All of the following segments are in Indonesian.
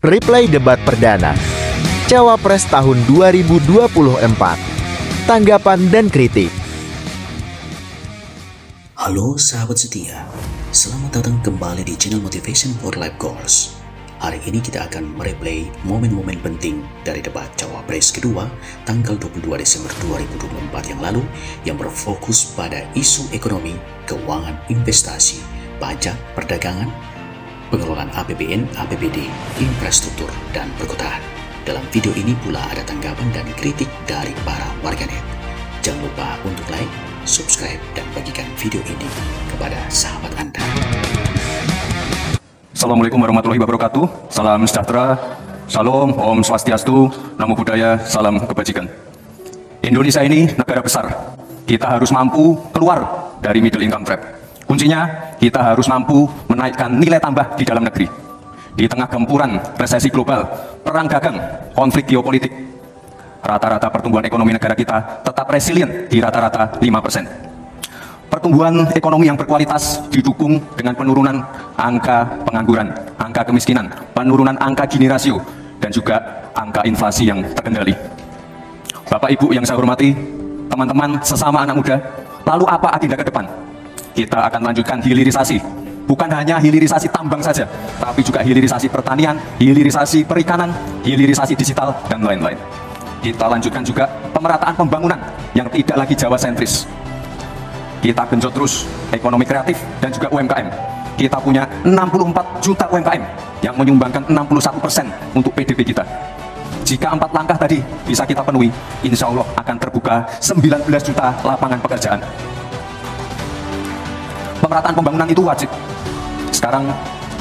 Replay debat perdana Cawapres tahun 2024. Tanggapan dan kritik. Halo sahabat setia, selamat datang kembali di channel Motivation for Life Goals. Hari ini kita akan mereplay momen-momen penting dari debat Cawapres kedua tanggal 22 Desember 2024 yang lalu yang berfokus pada isu ekonomi, keuangan, investasi, pajak, perdagangan, pengelolaan APBN, APBD, infrastruktur, dan perkotaan. Dalam video ini pula ada tanggapan dan kritik dari para warganet. Jangan lupa untuk like, subscribe, dan bagikan video ini kepada sahabat Anda. Assalamualaikum warahmatullahi wabarakatuh. Salam sejahtera, Shalom, Om Swastiastu, Namo Buddhaya, salam kebajikan. Indonesia ini negara besar. Kita harus mampu keluar dari middle income trap. Kuncinya, kita harus mampu menaikkan nilai tambah di dalam negeri. Di tengah gempuran resesi global, perang dagang, konflik geopolitik, rata-rata pertumbuhan ekonomi negara kita tetap resilient di rata-rata 5%. Pertumbuhan ekonomi yang berkualitas didukung dengan penurunan angka pengangguran, angka kemiskinan, penurunan angka Gini rasio, dan juga angka inflasi yang terkendali. Bapak Ibu yang saya hormati, teman-teman sesama anak muda, lalu apa agenda ke depan? Kita akan lanjutkan hilirisasi. Bukan hanya hilirisasi tambang saja, tapi juga hilirisasi pertanian, hilirisasi perikanan, hilirisasi digital, dan lain-lain. Kita lanjutkan juga pemerataan pembangunan yang tidak lagi Jawa sentris. Kita genjot terus ekonomi kreatif dan juga UMKM. Kita punya 64 juta UMKM yang menyumbangkan 61% untuk PDB kita. Jika 4 langkah tadi bisa kita penuhi, insya Allah akan terbuka 19 juta lapangan pekerjaan. Pemerataan pembangunan itu wajib. Sekarang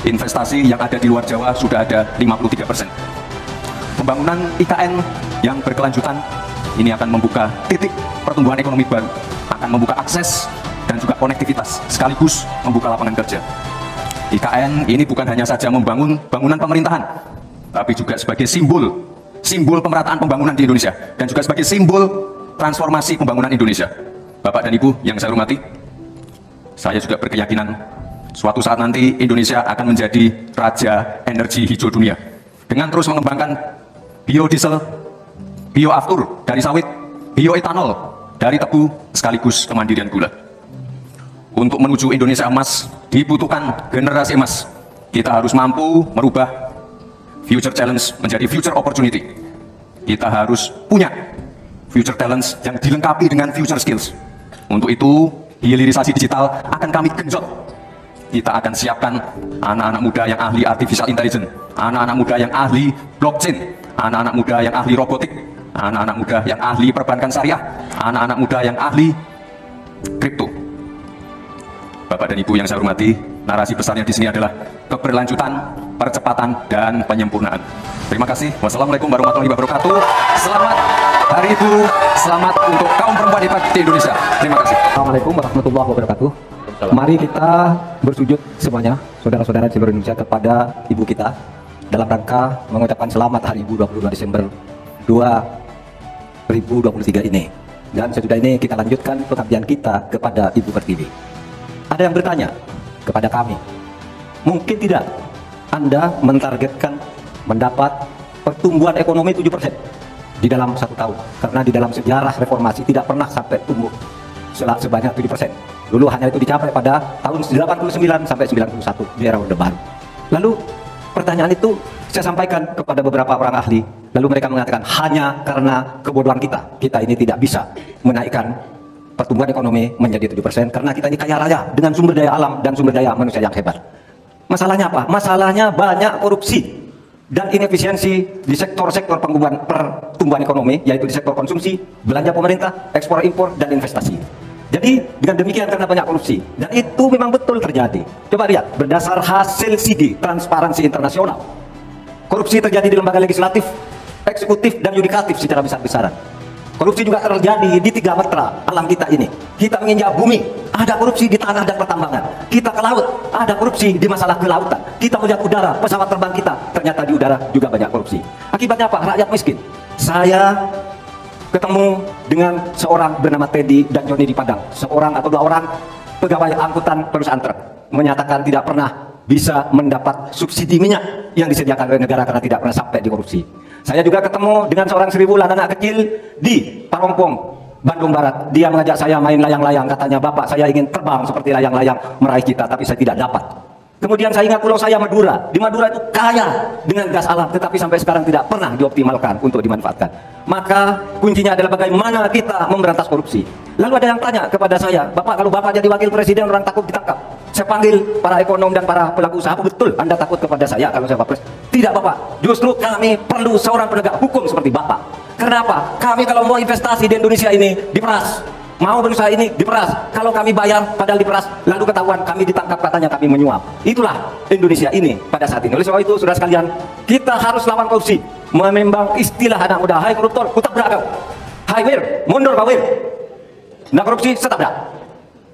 investasi yang ada di luar Jawa sudah ada 53%. Pembangunan IKN yang berkelanjutan ini akan membuka titik pertumbuhan ekonomi baru, akan membuka akses dan juga konektivitas, sekaligus membuka lapangan kerja. IKN ini bukan hanya saja membangun bangunan pemerintahan, tapi juga sebagai simbol pemerataan pembangunan di Indonesia, dan juga sebagai simbol transformasi pembangunan Indonesia. Bapak dan Ibu yang saya hormati, saya juga berkeyakinan suatu saat nanti Indonesia akan menjadi raja energi hijau dunia dengan terus mengembangkan biodiesel, bioaftur dari sawit, bioetanol dari tebu, sekaligus kemandirian gula. Untuk menuju Indonesia emas dibutuhkan generasi emas. Kita harus mampu merubah future challenge menjadi future opportunity. Kita harus punya future talents yang dilengkapi dengan future skills. Untuk itu hilirisasi digital akan kami genjot. Kita akan siapkan anak-anak muda yang ahli artificial intelligence, anak-anak muda yang ahli blockchain, anak-anak muda yang ahli robotik, anak-anak muda yang ahli perbankan syariah, anak-anak muda yang ahli kripto. Bapak dan Ibu yang saya hormati, narasi besarnya di sini adalah keberlanjutan, percepatan, dan penyempurnaan. Terima kasih. Wassalamualaikum warahmatullahi wabarakatuh. Selamat Hari Ibu, selamat untuk kaum perempuan hebat di Indonesia. Terima kasih. Assalamualaikum warahmatullahi wabarakatuh. Mari kita bersujud semuanya, saudara-saudara di seluruh Indonesia, kepada Ibu kita dalam rangka mengucapkan selamat Hari Ibu 22 Desember 2023 ini. Dan sesudah ini kita lanjutkan pengabdian kita kepada Ibu Pertiwi. Ada yang bertanya kepada kami, mungkin tidak Anda mentargetkan mendapat pertumbuhan ekonomi 7% di dalam 1 tahun, karena di dalam sejarah reformasi tidak pernah sampai tumbuh sebanyak 7%. Dulu hanya itu dicapai pada tahun 89 sampai 91 di era Orde Baru. Lalu pertanyaan itu saya sampaikan kepada beberapa orang ahli. Lalu mereka mengatakan hanya karena kebodohan kita ini tidak bisa menaikkan pertumbuhan ekonomi menjadi 7% karena kita ini kaya raya dengan sumber daya alam dan sumber daya manusia yang hebat. Masalahnya apa? Masalahnya banyak korupsi dan inefisiensi di sektor-sektor pertumbuhan ekonomi, yaitu di sektor konsumsi, belanja pemerintah, ekspor impor, dan investasi. Jadi dengan demikian karena banyak korupsi, dan itu memang betul terjadi. Coba lihat berdasar hasil SIGI, Transparansi Internasional, korupsi terjadi di lembaga legislatif, eksekutif, dan yudikatif secara besar-besaran. Korupsi juga terjadi di 3 metra alam kita ini. Kita menginjak bumi, ada korupsi di tanah dan pertambangan. Kita ke laut, ada korupsi di masalah kelautan. Kita melihat udara, pesawat terbang kita, ternyata di udara juga banyak korupsi. Akibatnya apa? Rakyat miskin. Saya ketemu dengan seorang bernama Teddy dan Joni di Padang, seorang atau 2 orang pegawai angkutan perusahaan truk, menyatakan tidak pernah bisa mendapat subsidi minyak yang disediakan oleh negara karena tidak pernah sampai di korupsi. Saya juga ketemu dengan seorang seribulan anak kecil di Parompong, Bandung Barat. Dia mengajak saya main layang-layang, katanya, "Bapak, saya ingin terbang seperti layang-layang meraih cita, tapi saya tidak dapat." Kemudian saya ingat pulau saya Madura. Di Madura itu kaya dengan gas alam, tetapi sampai sekarang tidak pernah dioptimalkan untuk dimanfaatkan. Maka kuncinya adalah bagaimana kita memberantas korupsi. Lalu ada yang tanya kepada saya, "Bapak, kalau Bapak jadi wakil presiden orang takut ditangkap." Saya panggil para ekonom dan para pelaku usaha, "Apa betul Anda takut kepada saya kalau saya Wapres?" "Tidak, Bapak. Justru kami perlu seorang penegak hukum seperti Bapak. Kenapa? Kami kalau mau investasi di Indonesia ini diperas. Mau berusaha ini diperas. Kalau kami bayar padahal diperas, lalu ketahuan kami ditangkap katanya kami menyuap." Itulah Indonesia ini pada saat ini. Oleh sebab itu, saudara sekalian, kita harus lawan korupsi. Memang istilah anak muda, "Hai koruptor, kutabrak kau. Hai wir, mundur kau wir. Nah korupsi, setabrak."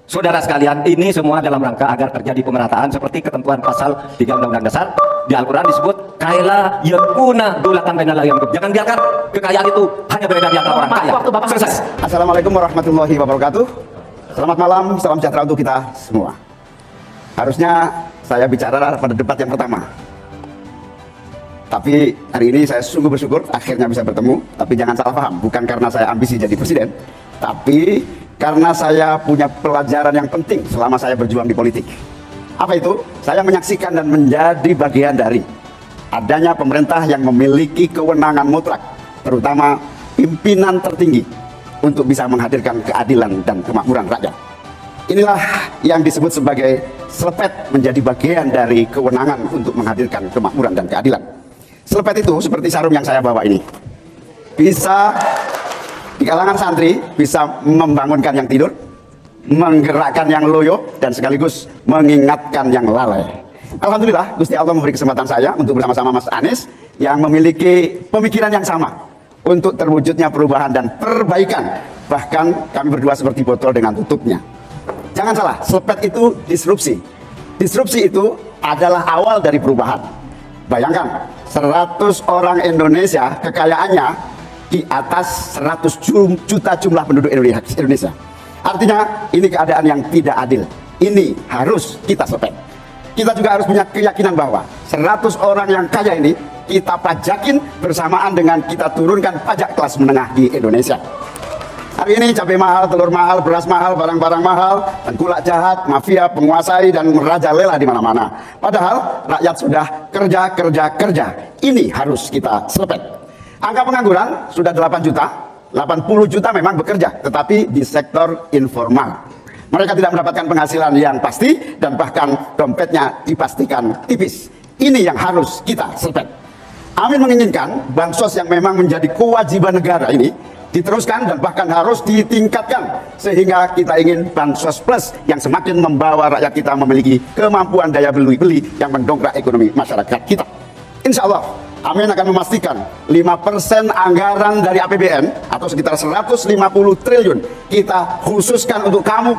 Saudara sekalian, ini semua dalam rangka agar terjadi pemerataan seperti ketentuan pasal 3 Undang-Undang Dasar. Di Al-Quran disebut, "Kaila yakuna dulatan bainal yang." Jangan biarkan kekayaan itu hanya beredar di antara orang kaya. Waktu Bapak selesai. Assalamualaikum warahmatullahi wabarakatuh. Selamat malam, salam sejahtera untuk kita semua. Harusnya saya bicara pada debat yang pertama, tapi hari ini saya sungguh bersyukur akhirnya bisa bertemu. Tapi jangan salah paham, bukan karena saya ambisi jadi presiden, tapi karena saya punya pelajaran yang penting selama saya berjuang di politik. Apa itu? Saya menyaksikan dan menjadi bagian dari adanya pemerintah yang memiliki kewenangan mutlak, terutama pimpinan tertinggi, untuk bisa menghadirkan keadilan dan kemakmuran rakyat. Inilah yang disebut sebagai selepet, menjadi bagian dari kewenangan untuk menghadirkan kemakmuran dan keadilan. Selepet itu seperti sarung yang saya bawa ini. Bisa di kalangan santri, bisa membangunkan yang tidur, menggerakkan yang loyo, dan sekaligus mengingatkan yang lalai. Alhamdulillah, Gusti Allah memberi kesempatan saya untuk bersama-sama Mas Anies yang memiliki pemikiran yang sama untuk terwujudnya perubahan dan perbaikan. Bahkan kami berdua seperti botol dengan tutupnya. Jangan salah, selepet itu disrupsi. Disrupsi itu adalah awal dari perubahan. Bayangkan, 100 orang Indonesia kekayaannya di atas 100 juta jumlah penduduk Indonesia. Artinya ini keadaan yang tidak adil. Ini harus kita selepet. Kita juga harus punya keyakinan bahwa 100 orang yang kaya ini kita pajakin bersamaan dengan kita turunkan pajak kelas menengah di Indonesia. Hari ini cabai mahal, telur mahal, beras mahal, barang-barang mahal, dan kulak jahat, mafia, penguasai, dan merajalela di mana-mana. Padahal rakyat sudah kerja. Ini harus kita selepet. Angka pengangguran sudah 8 juta, 80 juta memang bekerja, tetapi di sektor informal. Mereka tidak mendapatkan penghasilan yang pasti, dan bahkan dompetnya dipastikan tipis. Ini yang harus kita selepet. Amin menginginkan bansos yang memang menjadi kewajiban negara ini diteruskan dan bahkan harus ditingkatkan, sehingga kita ingin bansos plus yang semakin membawa rakyat kita memiliki kemampuan daya beli yang mendongkrak ekonomi masyarakat kita. Insya Allah, Amin akan memastikan 5% anggaran dari APBN atau sekitar 150 triliun kita khususkan untuk kaum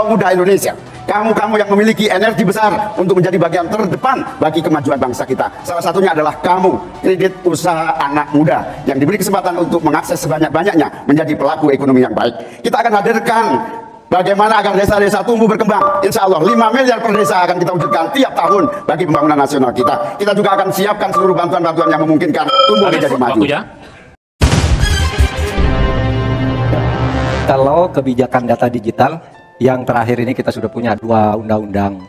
muda Indonesia. Kamu yang memiliki energi besar untuk menjadi bagian terdepan bagi kemajuan bangsa kita. Salah satunya adalah kamu, kredit usaha anak muda yang diberi kesempatan untuk mengakses sebanyak-banyaknya menjadi pelaku ekonomi yang baik. Kita akan hadirkan bagaimana agar desa-desa tumbuh berkembang. Insya Allah 5 miliar per desa akan kita wujudkan tiap tahun bagi pembangunan nasional kita. Kita juga akan siapkan seluruh bantuan-bantuan yang memungkinkan tumbuh menjadi maju. Kalau kebijakan data digital, yang terakhir ini kita sudah punya 2 undang-undang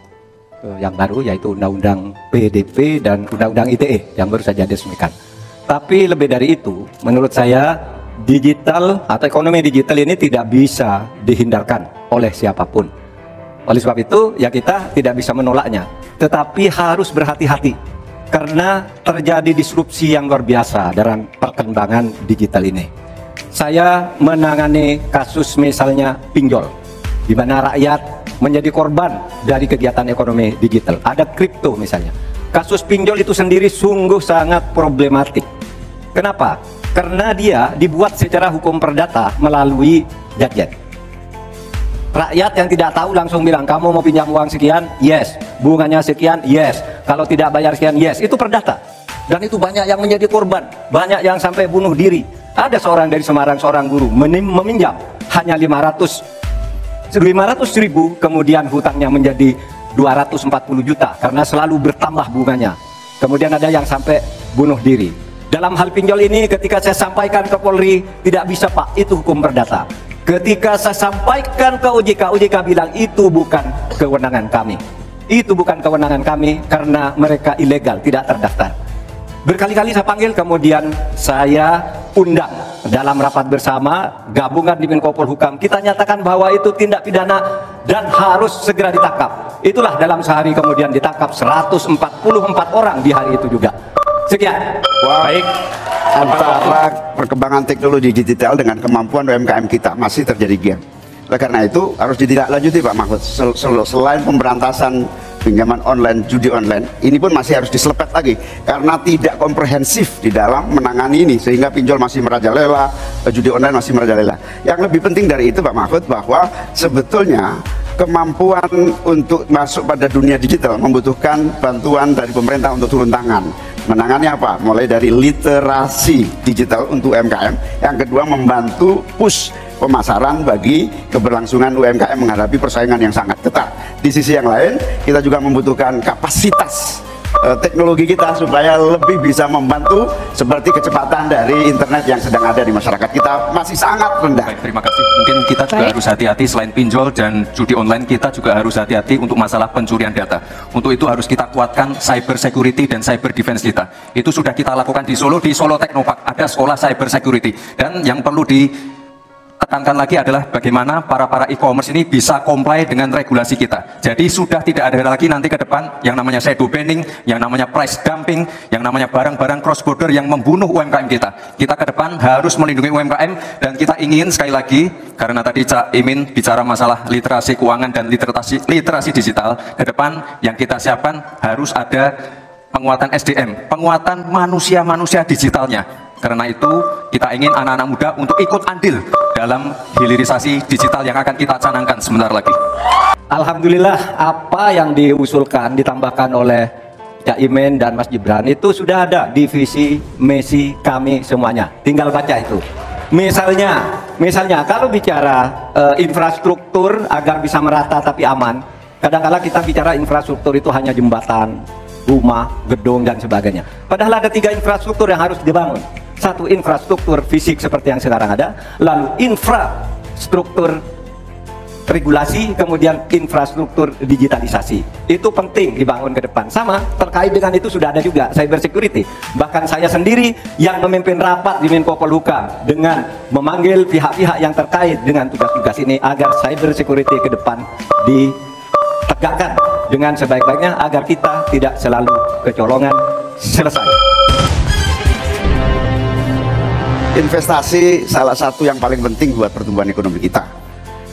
yang baru, yaitu Undang-Undang PDP dan Undang-Undang ITE yang baru saja diresmikan. Tapi lebih dari itu, menurut saya digital atau ekonomi digital ini tidak bisa dihindarkan oleh siapapun. Oleh sebab itu, ya kita tidak bisa menolaknya, tetapi harus berhati-hati karena terjadi disrupsi yang luar biasa dalam perkembangan digital ini. Saya menangani kasus misalnya pinjol, di mana rakyat menjadi korban dari kegiatan ekonomi digital. Ada kripto misalnya. Kasus pinjol itu sendiri sungguh sangat problematik. Kenapa? Karena dia dibuat secara hukum perdata melalui gadget. Rakyat yang tidak tahu langsung bilang, kamu mau pinjam uang sekian? Yes. Bunganya sekian? Yes. Kalau tidak bayar sekian? Yes. Itu perdata. Dan itu banyak yang menjadi korban. Banyak yang sampai bunuh diri. Ada seorang dari Semarang, seorang guru meminjam hanya 500.000, kemudian hutangnya menjadi 240 juta karena selalu bertambah bunganya. Kemudian ada yang sampai bunuh diri. Dalam hal pinjol ini ketika saya sampaikan ke Polri, tidak bisa Pak, itu hukum perdata. Ketika saya sampaikan ke OJK, OJK bilang itu bukan kewenangan kami. Itu bukan kewenangan kami karena mereka ilegal, tidak terdaftar. Berkali-kali saya panggil, kemudian saya undang dalam rapat bersama gabungan di Menko Polhukam. Kita nyatakan bahwa itu tindak pidana dan harus segera ditangkap. Itulah dalam sehari kemudian ditangkap 144 orang di hari itu juga. Sekian. Baik. Antara perkembangan teknologi digital dengan kemampuan UMKM kita masih terjadi gap. Oleh karena itu harus ditindaklanjuti Pak Mahfud. Selain pemberantasan pinjaman online, judi online, ini pun masih harus diselepet lagi karena tidak komprehensif di dalam menangani ini, sehingga pinjol masih merajalela, judi online masih merajalela. Yang lebih penting dari itu Pak Mahfud, bahwa sebetulnya kemampuan untuk masuk pada dunia digital membutuhkan bantuan dari pemerintah untuk turun tangan. Menangani apa? Mulai dari literasi digital untuk UMKM. Yang kedua, membantu push pemasaran bagi keberlangsungan UMKM menghadapi persaingan yang sangat ketat. Di sisi yang lain, kita juga membutuhkan kapasitas teknologi kita supaya lebih bisa membantu, seperti kecepatan dari internet yang sedang ada di masyarakat kita masih sangat rendah. Baik, terima kasih. Mungkin kita juga harus hati-hati, selain pinjol dan judi online, kita juga harus hati-hati untuk masalah pencurian data. Untuk itu harus kita kuatkan cyber security dan cyber defense kita. Itu sudah kita lakukan di Solo Technopark, ada sekolah cyber security. Dan yang perlu tekankan lagi adalah bagaimana para e-commerce ini bisa comply dengan regulasi kita. Jadi sudah tidak ada lagi nanti ke depan yang namanya shadow banning, yang namanya price dumping, yang namanya barang-barang cross border yang membunuh UMKM kita. Kita ke depan harus melindungi UMKM, dan kita ingin sekali lagi, karena tadi Cak Imin bicara masalah literasi keuangan dan literasi digital, ke depan yang kita siapkan harus ada penguatan SDM, penguatan manusia digitalnya. Karena itu kita ingin anak-anak muda untuk ikut andil dalam hilirisasi digital yang akan kita canangkan sebentar lagi. Alhamdulillah, apa yang diusulkan ditambahkan oleh Cak Imin dan Mas Gibran itu sudah ada di visi misi kami semuanya. Tinggal baca itu. Misalnya kalau bicara infrastruktur agar bisa merata tapi aman, kadang-kala kita bicara infrastruktur itu hanya jembatan, rumah, gedung dan sebagainya. Padahal ada 3 infrastruktur yang harus dibangun. Satu, infrastruktur fisik seperti yang sekarang ada, lalu infrastruktur regulasi, kemudian infrastruktur digitalisasi. Itu penting dibangun ke depan. Sama terkait dengan itu sudah ada juga cyber security. Bahkan saya sendiri yang memimpin rapat di Menko Polhukam dengan memanggil pihak-pihak yang terkait dengan tugas-tugas ini agar cyber security ke depan ditegakkan dengan sebaik-baiknya agar kita tidak selalu kecolongan. Selesai. Investasi salah satu yang paling penting buat pertumbuhan ekonomi kita,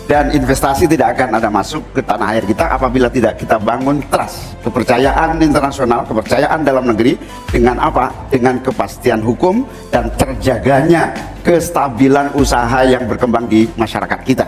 dan investasi tidak akan ada masuk ke tanah air kita apabila tidak kita bangun trust, kepercayaan internasional, kepercayaan dalam negeri, dengan apa? Dengan kepastian hukum dan terjaganya kestabilan usaha yang berkembang di masyarakat kita.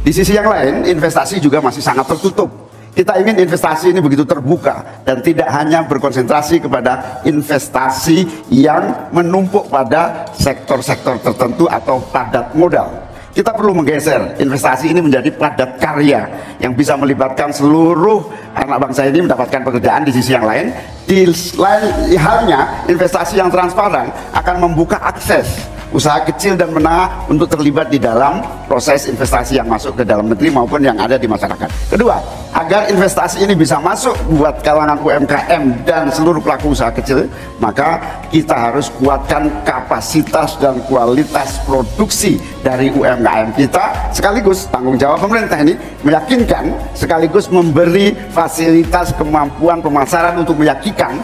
Di sisi yang lain, investasi juga masih sangat tertutup. Kita ingin investasi ini begitu terbuka dan tidak hanya berkonsentrasi kepada investasi yang menumpuk pada sektor-sektor tertentu atau padat modal. Kita perlu menggeser investasi ini menjadi padat karya yang bisa melibatkan seluruh anak bangsa ini mendapatkan pekerjaan. Di sisi yang lain, di lain halnya, investasi yang transparan akan membuka akses usaha kecil dan menengah untuk terlibat di dalam proses investasi yang masuk ke dalam negeri maupun yang ada di masyarakat. Kedua, agar investasi ini bisa masuk buat kalangan UMKM dan seluruh pelaku usaha kecil, maka kita harus kuatkan kapasitas dan kualitas produksi dari UMKM kita, sekaligus tanggung jawab pemerintah ini meyakinkan, sekaligus memberi fasilitas kemampuan pemasaran untuk meyakinkan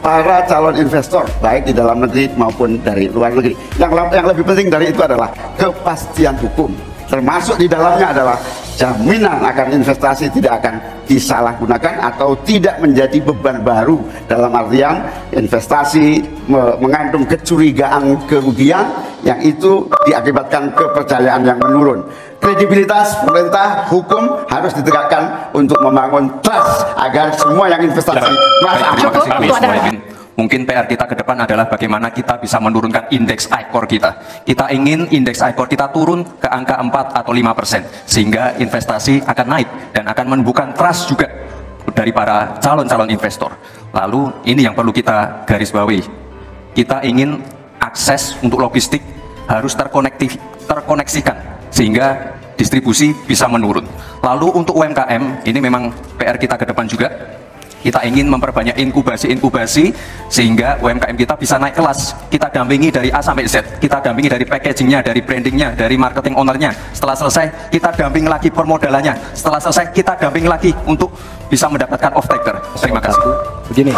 para calon investor baik di dalam negeri maupun dari luar negeri. Yang lebih penting dari itu adalah kepastian hukum, termasuk di dalamnya adalah jaminan akan investasi tidak akan disalahgunakan atau tidak menjadi beban baru, dalam artian investasi mengandung kecurigaan kerugian yang itu diakibatkan kepercayaan yang menurun. Kredibilitas pemerintah hukum harus ditegakkan untuk membangun trust agar semua yang investasi Mungkin PR kita ke depan adalah bagaimana kita bisa menurunkan indeks ICOR kita. Kita ingin indeks ICOR kita turun ke angka 4 atau 5%, sehingga investasi akan naik dan akan menumbuhkan trust juga dari para calon-calon investor. Lalu ini yang perlu kita garis bawahi. Kita ingin akses untuk logistik harus terkoneksikan sehingga distribusi bisa menurun. Lalu untuk UMKM, ini memang PR kita ke depan juga. Kita ingin memperbanyak inkubasi sehingga UMKM kita bisa naik kelas. Kita dampingi dari A sampai Z. Kita dampingi dari packagingnya, dari brandingnya, dari marketing ownernya. Setelah selesai, kita damping lagi permodalannya. Setelah selesai, kita damping lagi untuk bisa mendapatkan off-taker. Terima kasih. Begini,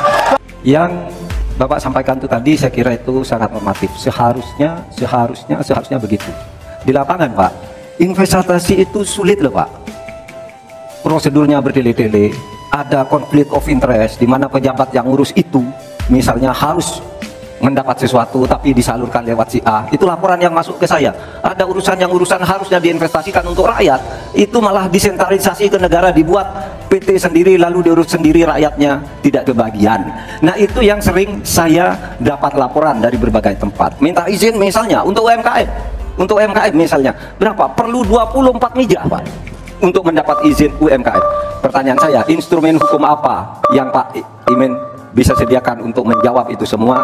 yang Bapak sampaikan itu tadi saya kira itu sangat normatif. Seharusnya begitu. Di lapangan, Pak, investasi itu sulit loh, Pak. Prosedurnya bertele-tele. Ada konflik of interest di mana pejabat yang ngurus itu misalnya harus mendapat sesuatu tapi disalurkan lewat si A. Itu laporan yang masuk ke saya. Ada urusan harusnya diinvestasikan untuk rakyat, itu malah disentralisasi ke negara, dibuat PT sendiri lalu diurus sendiri, rakyatnya tidak kebagian. Nah, itu yang sering saya dapat laporan dari berbagai tempat. Minta izin misalnya untuk UMKM. Untuk UMKM misalnya berapa? Perlu 24 meja, Pak, untuk mendapat izin UMKM. Pertanyaan saya, instrumen hukum apa yang Pak Imin bisa sediakan untuk menjawab itu semua?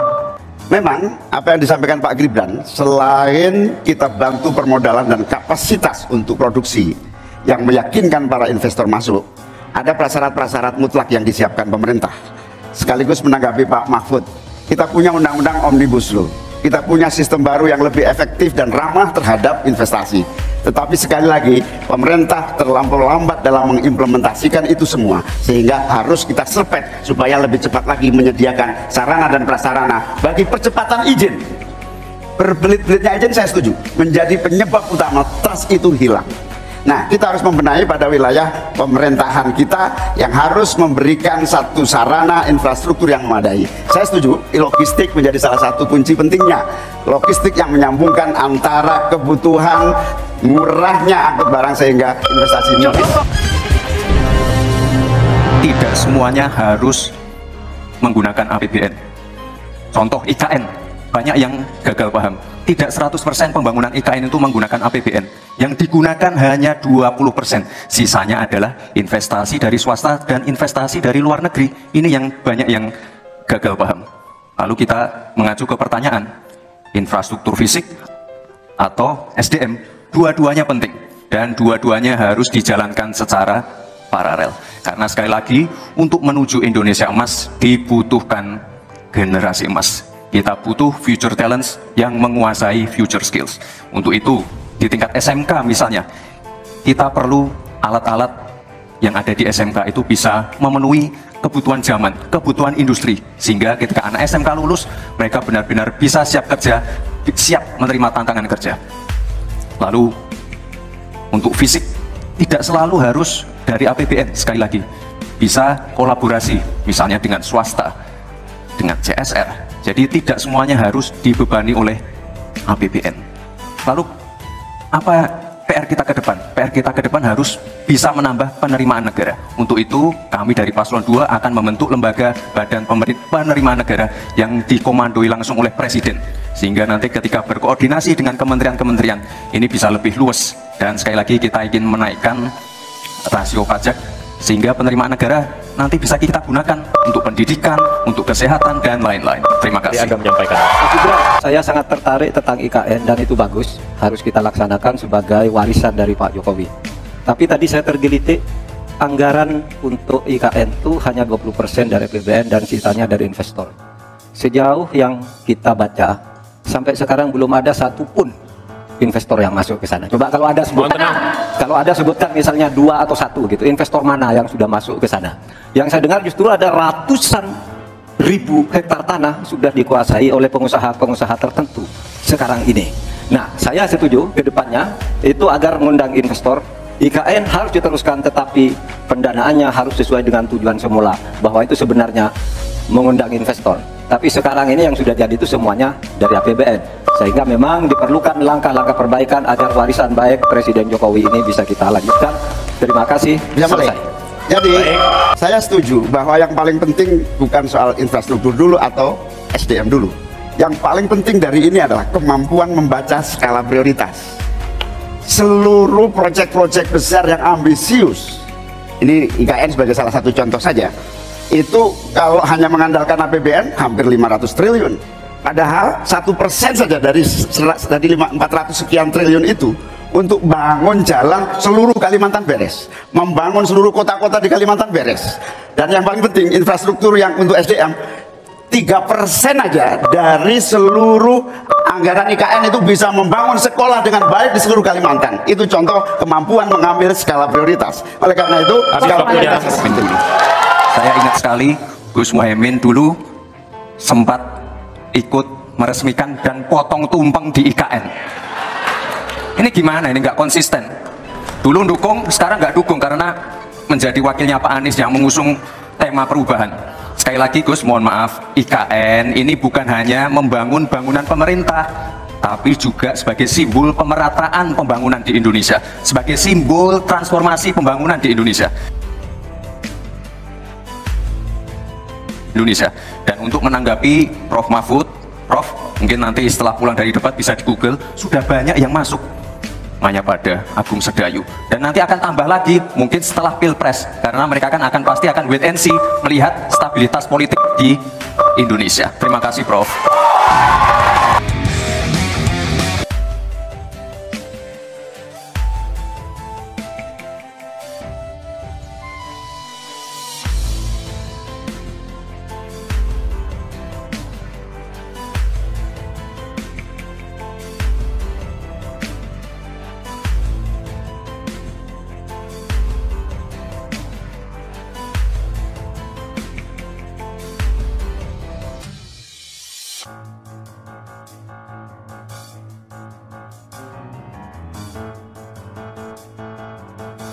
Memang apa yang disampaikan Pak Gibran, selain kita bantu permodalan dan kapasitas untuk produksi yang meyakinkan para investor masuk, ada prasyarat-prasyarat mutlak yang disiapkan pemerintah. Sekaligus menanggapi Pak Mahfud, kita punya undang-undang Omnibus Law, kita punya sistem baru yang lebih efektif dan ramah terhadap investasi. Tetapi sekali lagi, pemerintah terlampau lambat dalam mengimplementasikan itu semua, sehingga harus kita serpet supaya lebih cepat lagi menyediakan sarana dan prasarana bagi percepatan izin. Berbelit-belitnya izin saya setuju, menjadi penyebab utama trust itu hilang. Nah, kita harus membenahi pada wilayah pemerintahan kita yang harus memberikan satu sarana infrastruktur yang memadai. Saya setuju, logistik menjadi salah satu kunci pentingnya. Logistik yang menyambungkan antara kebutuhan murahnya angkut barang sehingga investasi ini. Tidak semuanya harus menggunakan APBN. Contoh IKN, banyak yang gagal paham. Tidak 100% pembangunan IKN itu menggunakan APBN. Yang digunakan hanya 20%. Sisanya adalah investasi dari swasta dan investasi dari luar negeri. Ini yang banyak yang gagal paham. Lalu kita mengacu ke pertanyaan, infrastruktur fisik atau SDM, dua-duanya penting. Dan dua-duanya harus dijalankan secara paralel. Karena sekali lagi, untuk menuju Indonesia emas dibutuhkan generasi emas. Kita butuh future talents yang menguasai future skills. Untuk itu, di tingkat SMK misalnya, kita perlu alat-alat yang ada di SMK itu bisa memenuhi kebutuhan zaman, kebutuhan industri. Sehingga ketika anak SMK lulus, mereka benar-benar bisa siap kerja, siap menerima tantangan kerja. Lalu, untuk fisik, tidak selalu harus dari APBN, sekali lagi. Bisa kolaborasi, misalnya dengan swasta, dengan CSR. Jadi tidak semuanya harus dibebani oleh APBN. Lalu apa PR kita ke depan? PR kita ke depan harus bisa menambah penerimaan negara. Untuk itu kami dari Paslon 2 akan membentuk lembaga badan penerimaan negara yang dikomandoi langsung oleh Presiden. Sehingga nanti ketika berkoordinasi dengan kementerian-kementerian ini bisa lebih luas. Dan sekali lagi kita ingin menaikkan rasio pajak sehingga penerimaan negara nanti bisa kita gunakan untuk pendidikan, untuk kesehatan, dan lain-lain. Terima kasih. Saya sangat tertarik tentang IKN dan itu bagus, harus kita laksanakan sebagai warisan dari Pak Jokowi. Tapi tadi saya tergelitik, anggaran untuk IKN itu hanya 20% dari APBN dan sisanya dari investor. Sejauh yang kita baca, sampai sekarang belum ada satupun investor yang masuk ke sana. Coba kalau ada sebutkan misalnya 2 atau 1 gitu, investor mana yang sudah masuk ke sana. Yang saya dengar justru ada ratusan ribu hektar tanah sudah dikuasai oleh pengusaha-pengusaha tertentu sekarang ini. Nah, saya setuju ke depannya itu agar mengundang investor, IKN harus diteruskan, tetapi pendanaannya harus sesuai dengan tujuan semula, bahwa itu sebenarnya mengundang investor. Tapi sekarang ini yang sudah jadi itu semuanya dari APBN, sehingga memang diperlukan langkah-langkah perbaikan agar warisan baik Presiden Jokowi ini bisa kita lanjutkan. Terima kasih. Bisa mulai. Jadi saya setuju bahwa yang paling penting bukan soal infrastruktur dulu atau SDM dulu. Yang paling penting dari ini adalah kemampuan membaca skala prioritas. Seluruh proyek-proyek besar yang ambisius, ini IKN sebagai salah satu contoh saja, itu kalau hanya mengandalkan APBN hampir 500 triliun. Padahal 1% saja dari 400 sekian triliun itu untuk bangun jalan seluruh Kalimantan beres, membangun seluruh kota-kota di Kalimantan beres. Dan yang paling penting infrastruktur yang untuk SDM 3% aja dari seluruh anggaran IKN itu bisa membangun sekolah dengan baik di seluruh Kalimantan. Itu contoh kemampuan mengambil skala prioritas. Oleh karena itu skala prioritas penting. Saya ingat sekali Gus Muhaimin dulu sempat ikut meresmikan dan potong tumpeng di IKN. Ini gimana? Ini nggak konsisten. Dulu dukung, sekarang nggak dukung karena menjadi wakilnya Pak Anies yang mengusung tema perubahan. Sekali lagi Gus, mohon maaf, IKN ini bukan hanya membangun bangunan pemerintah, tapi juga sebagai simbol pemerataan pembangunan di Indonesia, sebagai simbol transformasi pembangunan di Indonesia. Dan untuk menanggapi Prof. Mahfud, Prof, mungkin nanti setelah pulang dari debat bisa di Google, sudah banyak yang masuk pada Agung Sedayu, dan nanti akan tambah lagi mungkin setelah Pilpres, karena mereka pasti akan wait and see melihat stabilitas politik di Indonesia. Terima kasih Prof.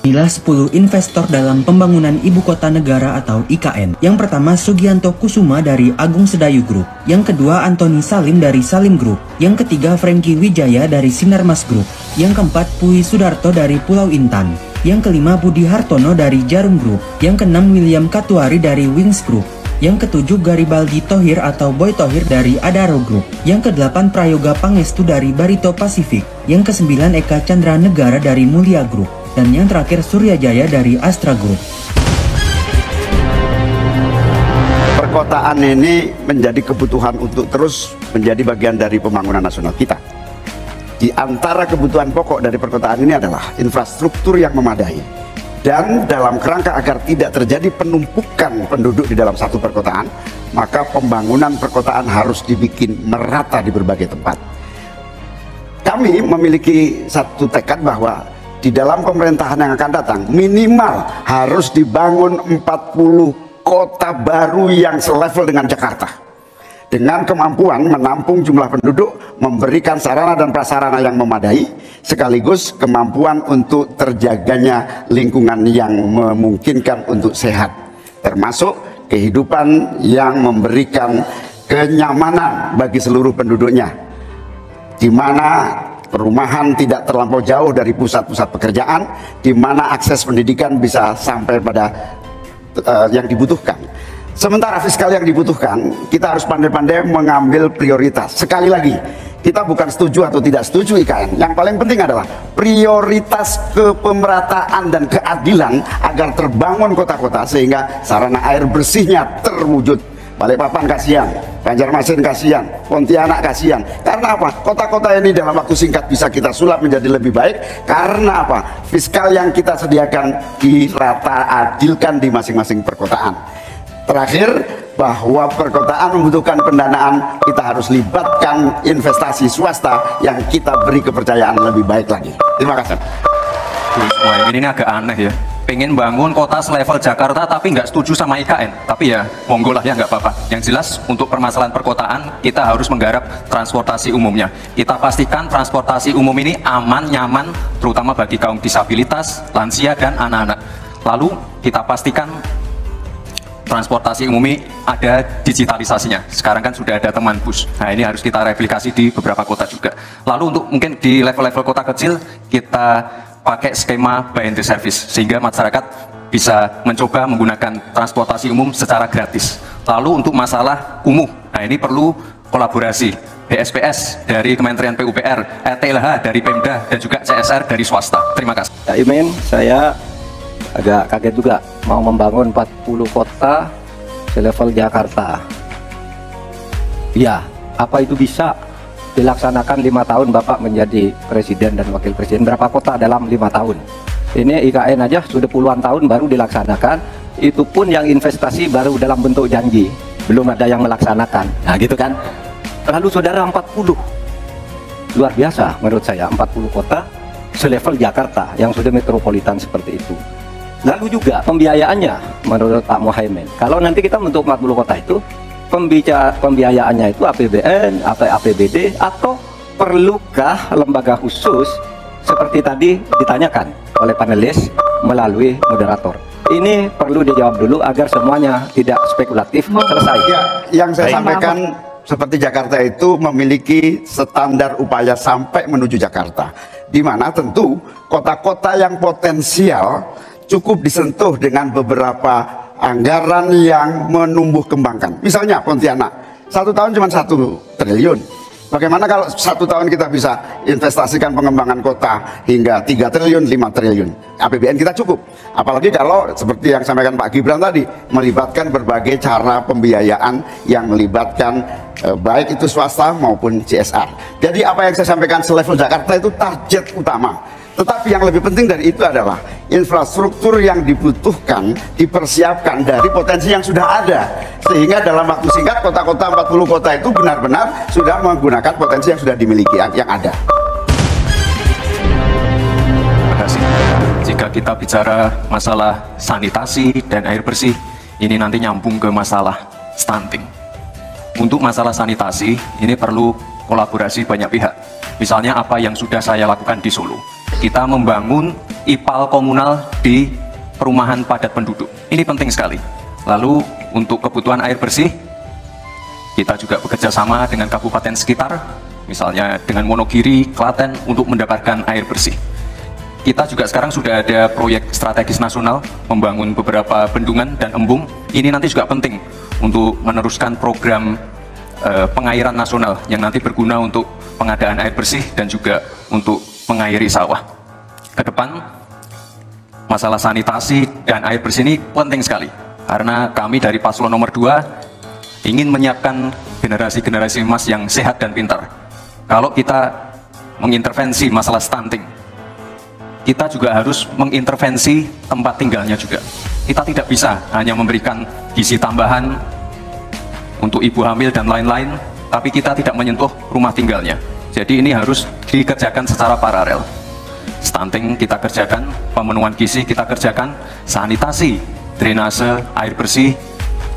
Inilah 10 investor dalam pembangunan Ibu Kota Negara atau IKN. Yang pertama Sugianto Kusuma dari Agung Sedayu Group. Yang kedua Antoni Salim dari Salim Group. Yang ketiga Franky Wijaya dari Sinarmas Group. Yang keempat Pui Sudarto dari Pulau Intan. Yang kelima Budi Hartono dari Jarum Group. Yang keenam William Katuari dari Wings Group. Yang ketujuh Garibaldi Thohir atau Boy Thohir dari Adaro Group. Yang kedelapan Prayoga Pangestu dari Barito Pacific. Yang kesembilan Eka Chandra Negara dari Mulia Group. Dan yang terakhir Surya Jaya dari Astra Group. Perkotaan ini menjadi kebutuhan untuk terus menjadi bagian dari pembangunan nasional kita. Di antara kebutuhan pokok dari perkotaan ini adalah infrastruktur yang memadai. Dan dalam kerangka agar tidak terjadi penumpukan penduduk di dalam satu perkotaan, maka pembangunan perkotaan harus dibikin merata di berbagai tempat. Kami memiliki satu tekad bahwa di dalam pemerintahan yang akan datang minimal harus dibangun 40 kota baru yang selevel dengan Jakarta, dengan kemampuan menampung jumlah penduduk, memberikan sarana dan prasarana yang memadai, sekaligus kemampuan untuk terjaganya lingkungan yang memungkinkan untuk sehat, termasuk kehidupan yang memberikan kenyamanan bagi seluruh penduduknya, di mana perumahan tidak terlampau jauh dari pusat-pusat pekerjaan, di mana akses pendidikan bisa sampai pada yang dibutuhkan. Sementara fiskal yang dibutuhkan, kita harus pandai-pandai mengambil prioritas. Sekali lagi, kita bukan setuju atau tidak setuju IKN. Yang paling penting adalah prioritas kepemerataan dan keadilan agar terbangun kota-kota sehingga sarana air bersihnya terwujud. Balikpapan kasihan, Banjarmasin kasihan, Pontianak kasihan. Karena apa? Kota-kota ini dalam waktu singkat bisa kita sulap menjadi lebih baik. Karena apa? Fiskal yang kita sediakan dirata adilkan di masing-masing perkotaan. Terakhir, bahwa perkotaan membutuhkan pendanaan, kita harus libatkan investasi swasta yang kita beri kepercayaan lebih baik lagi. Terima kasih. Wah, ini agak aneh ya. Pengen bangun kota selevel Jakarta tapi nggak setuju sama IKN, tapi ya monggo lah ya, nggak apa-apa. Yang jelas untuk permasalahan perkotaan kita harus menggarap transportasi umumnya. Kita pastikan transportasi umum ini aman, nyaman, terutama bagi kaum disabilitas, lansia dan anak-anak. Lalu kita pastikan transportasi umum ini ada digitalisasinya. Sekarang kan sudah ada teman bus. Nah ini harus kita replikasi di beberapa kota juga. Lalu untuk mungkin di level-level kota kecil kita pakai skema buy and service sehingga masyarakat bisa mencoba menggunakan transportasi umum secara gratis. Lalu untuk masalah kumuh, nah ini perlu kolaborasi BSPS dari Kementerian PUPR, ETLH dari Pemda, dan juga CSR dari swasta. Terima kasih. Pak Imin, saya agak kaget juga mau membangun 40 kota selevel Jakarta. Ya, apa itu bisa dilaksanakan 5 tahun Bapak menjadi presiden dan wakil presiden? Berapa kota dalam 5 tahun? Ini IKN aja sudah puluhan tahun baru dilaksanakan, itu pun yang investasi baru dalam bentuk janji, belum ada yang melaksanakan. Nah gitu kan. Lalu saudara 40, luar biasa menurut saya, 40 kota selevel Jakarta yang sudah metropolitan seperti itu. Lalu juga pembiayaannya menurut Pak Muhaimin, kalau nanti kita bentuk 40 kota itu, pembiayaannya itu APBN, atau APBD, atau perlukah lembaga khusus seperti tadi ditanyakan oleh panelis melalui moderator? Ini perlu dijawab dulu agar semuanya tidak spekulatif. Selesai. Ya, yang saya sampaikan seperti Jakarta itu memiliki standar upaya sampai menuju Jakarta, di mana tentu kota-kota yang potensial cukup disentuh dengan beberapa anggaran yang menumbuh kembangkan. Misalnya Pontianak, 1 tahun cuma 1 triliun. Bagaimana kalau 1 tahun kita bisa investasikan pengembangan kota hingga 3 triliun, 5 triliun. APBN kita cukup. Apalagi kalau seperti yang sampaikan Pak Gibran tadi, melibatkan berbagai cara pembiayaan yang melibatkan baik itu swasta maupun CSR. Jadi apa yang saya sampaikan selevel Jakarta itu target utama. Tetapi yang lebih penting dari itu adalah infrastruktur yang dibutuhkan dipersiapkan dari potensi yang sudah ada, sehingga dalam waktu singkat kota-kota 40 kota itu benar-benar sudah menggunakan potensi yang sudah dimiliki yang ada. Terima kasih. Jika kita bicara masalah sanitasi dan air bersih, ini nanti nyambung ke masalah stunting. Untuk masalah sanitasi, ini perlu kolaborasi banyak pihak. Misalnya apa yang sudah saya lakukan di Solo. Kita membangun IPAL komunal di perumahan padat penduduk. Ini penting sekali. Lalu untuk kebutuhan air bersih, kita juga bekerja sama dengan kabupaten sekitar, misalnya dengan Wonogiri, Klaten, untuk mendapatkan air bersih. Kita juga sekarang sudah ada proyek strategis nasional, membangun beberapa bendungan dan embung. Ini nanti juga penting untuk meneruskan program pengairan nasional yang nanti berguna untuk pengadaan air bersih dan juga untuk mengairi sawah. Ke depan, masalah sanitasi dan air bersih ini penting sekali, karena kami dari paslon nomor 2 ingin menyiapkan generasi-generasi emas yang sehat dan pintar. Kalau kita mengintervensi masalah stunting, kita juga harus mengintervensi tempat tinggalnya juga. Kita tidak bisa hanya memberikan gizi tambahan untuk ibu hamil dan lain-lain, tapi kita tidak menyentuh rumah tinggalnya. Jadi ini harus dikerjakan secara paralel. Stunting kita kerjakan, pemenuhan gizi kita kerjakan, sanitasi, drainase, air bersih,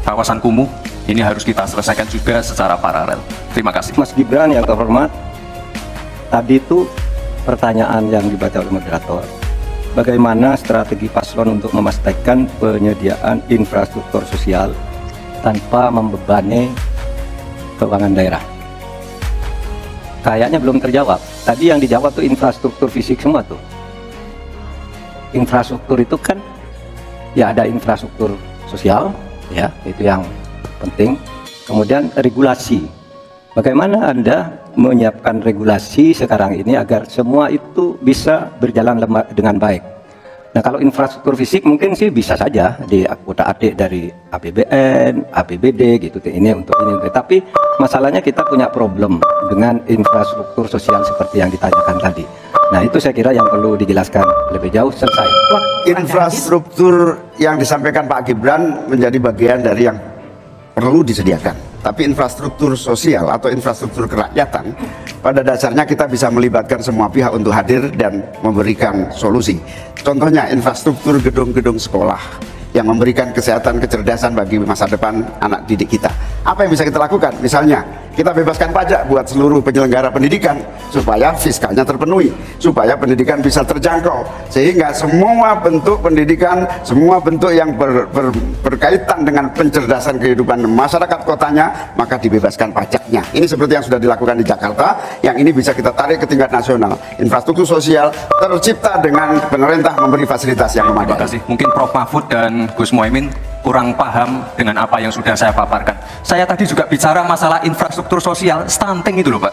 kawasan kumuh, ini harus kita selesaikan juga secara paralel. Terima kasih. Mas Gibran yang terhormat, tadi itu pertanyaan yang dibaca oleh moderator. Bagaimana strategi paslon untuk memastikan penyediaan infrastruktur sosial tanpa membebani keuangan daerah? Kayaknya belum terjawab. Tadi yang dijawab tuh infrastruktur fisik semua tuh. Infrastruktur itu kan ya ada infrastruktur sosial, ya itu yang penting. Kemudian regulasi. Bagaimana Anda menyiapkan regulasi sekarang ini agar semua itu bisa berjalan dengan baik? Nah kalau infrastruktur fisik mungkin sih bisa saja di adik dari APBN, APBD gitu, ini untuk ini. Tapi masalahnya kita punya problem dengan infrastruktur sosial seperti yang ditanyakan tadi. Nah itu saya kira yang perlu dijelaskan lebih jauh. Selesai. Infrastruktur yang disampaikan Pak Gibran menjadi bagian dari yang perlu disediakan. Tapi infrastruktur sosial atau infrastruktur kerakyatan, pada dasarnya kita bisa melibatkan semua pihak untuk hadir dan memberikan solusi. Contohnya infrastruktur gedung-gedung sekolah, yang memberikan kesehatan, kecerdasan bagi masa depan anak didik kita. Apa yang bisa kita lakukan? Misalnya, kita bebaskan pajak buat seluruh penyelenggara pendidikan supaya fiskalnya terpenuhi, supaya pendidikan bisa terjangkau, sehingga semua bentuk pendidikan, semua bentuk yang berkaitan dengan pencerdasan kehidupan masyarakat kotanya, maka dibebaskan pajaknya. Ini seperti yang sudah dilakukan di Jakarta, yang ini bisa kita tarik ke tingkat nasional. Infrastruktur sosial tercipta dengan pemerintah memberi fasilitas yang memadai. Terima kasih. Mungkin Prof. Mahfud dan Gus Muhaimin kurang paham dengan apa yang sudah saya paparkan. Saya tadi juga bicara masalah infrastruktur sosial, stunting itu loh Pak.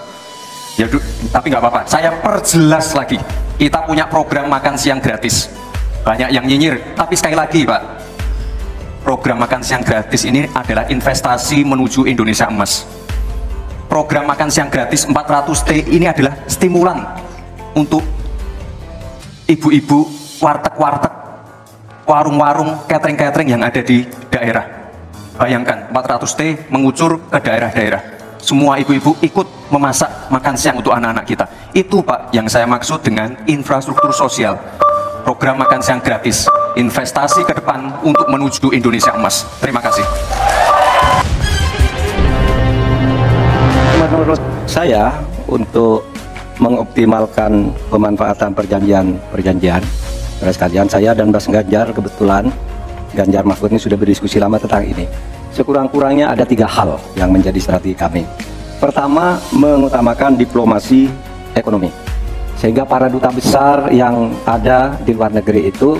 Ya, tapi nggak apa-apa, saya perjelas lagi. Kita punya program makan siang gratis. Banyak yang nyinyir, tapi sekali lagi Pak, program makan siang gratis ini adalah investasi menuju Indonesia emas. Program makan siang gratis 400T ini adalah stimulan untuk ibu-ibu, warteg-warteg, warung-warung, catering-catering yang ada di daerah. Bayangkan 400T mengucur ke daerah-daerah. Semua ibu-ibu ikut memasak makan siang untuk anak-anak kita. Itu Pak yang saya maksud dengan infrastruktur sosial. Program makan siang gratis, investasi ke depan untuk menuju Indonesia emas. Terima kasih. Menurut saya, untuk mengoptimalkan pemanfaatan perjanjian sekalian, saya dan Mas Ganjar, kebetulan Ganjar Mahfud ini sudah berdiskusi lama tentang ini. Sekurang-kurangnya ada 3 hal yang menjadi strategi kami. Pertama, mengutamakan diplomasi ekonomi, sehingga para duta besar yang ada di luar negeri itu,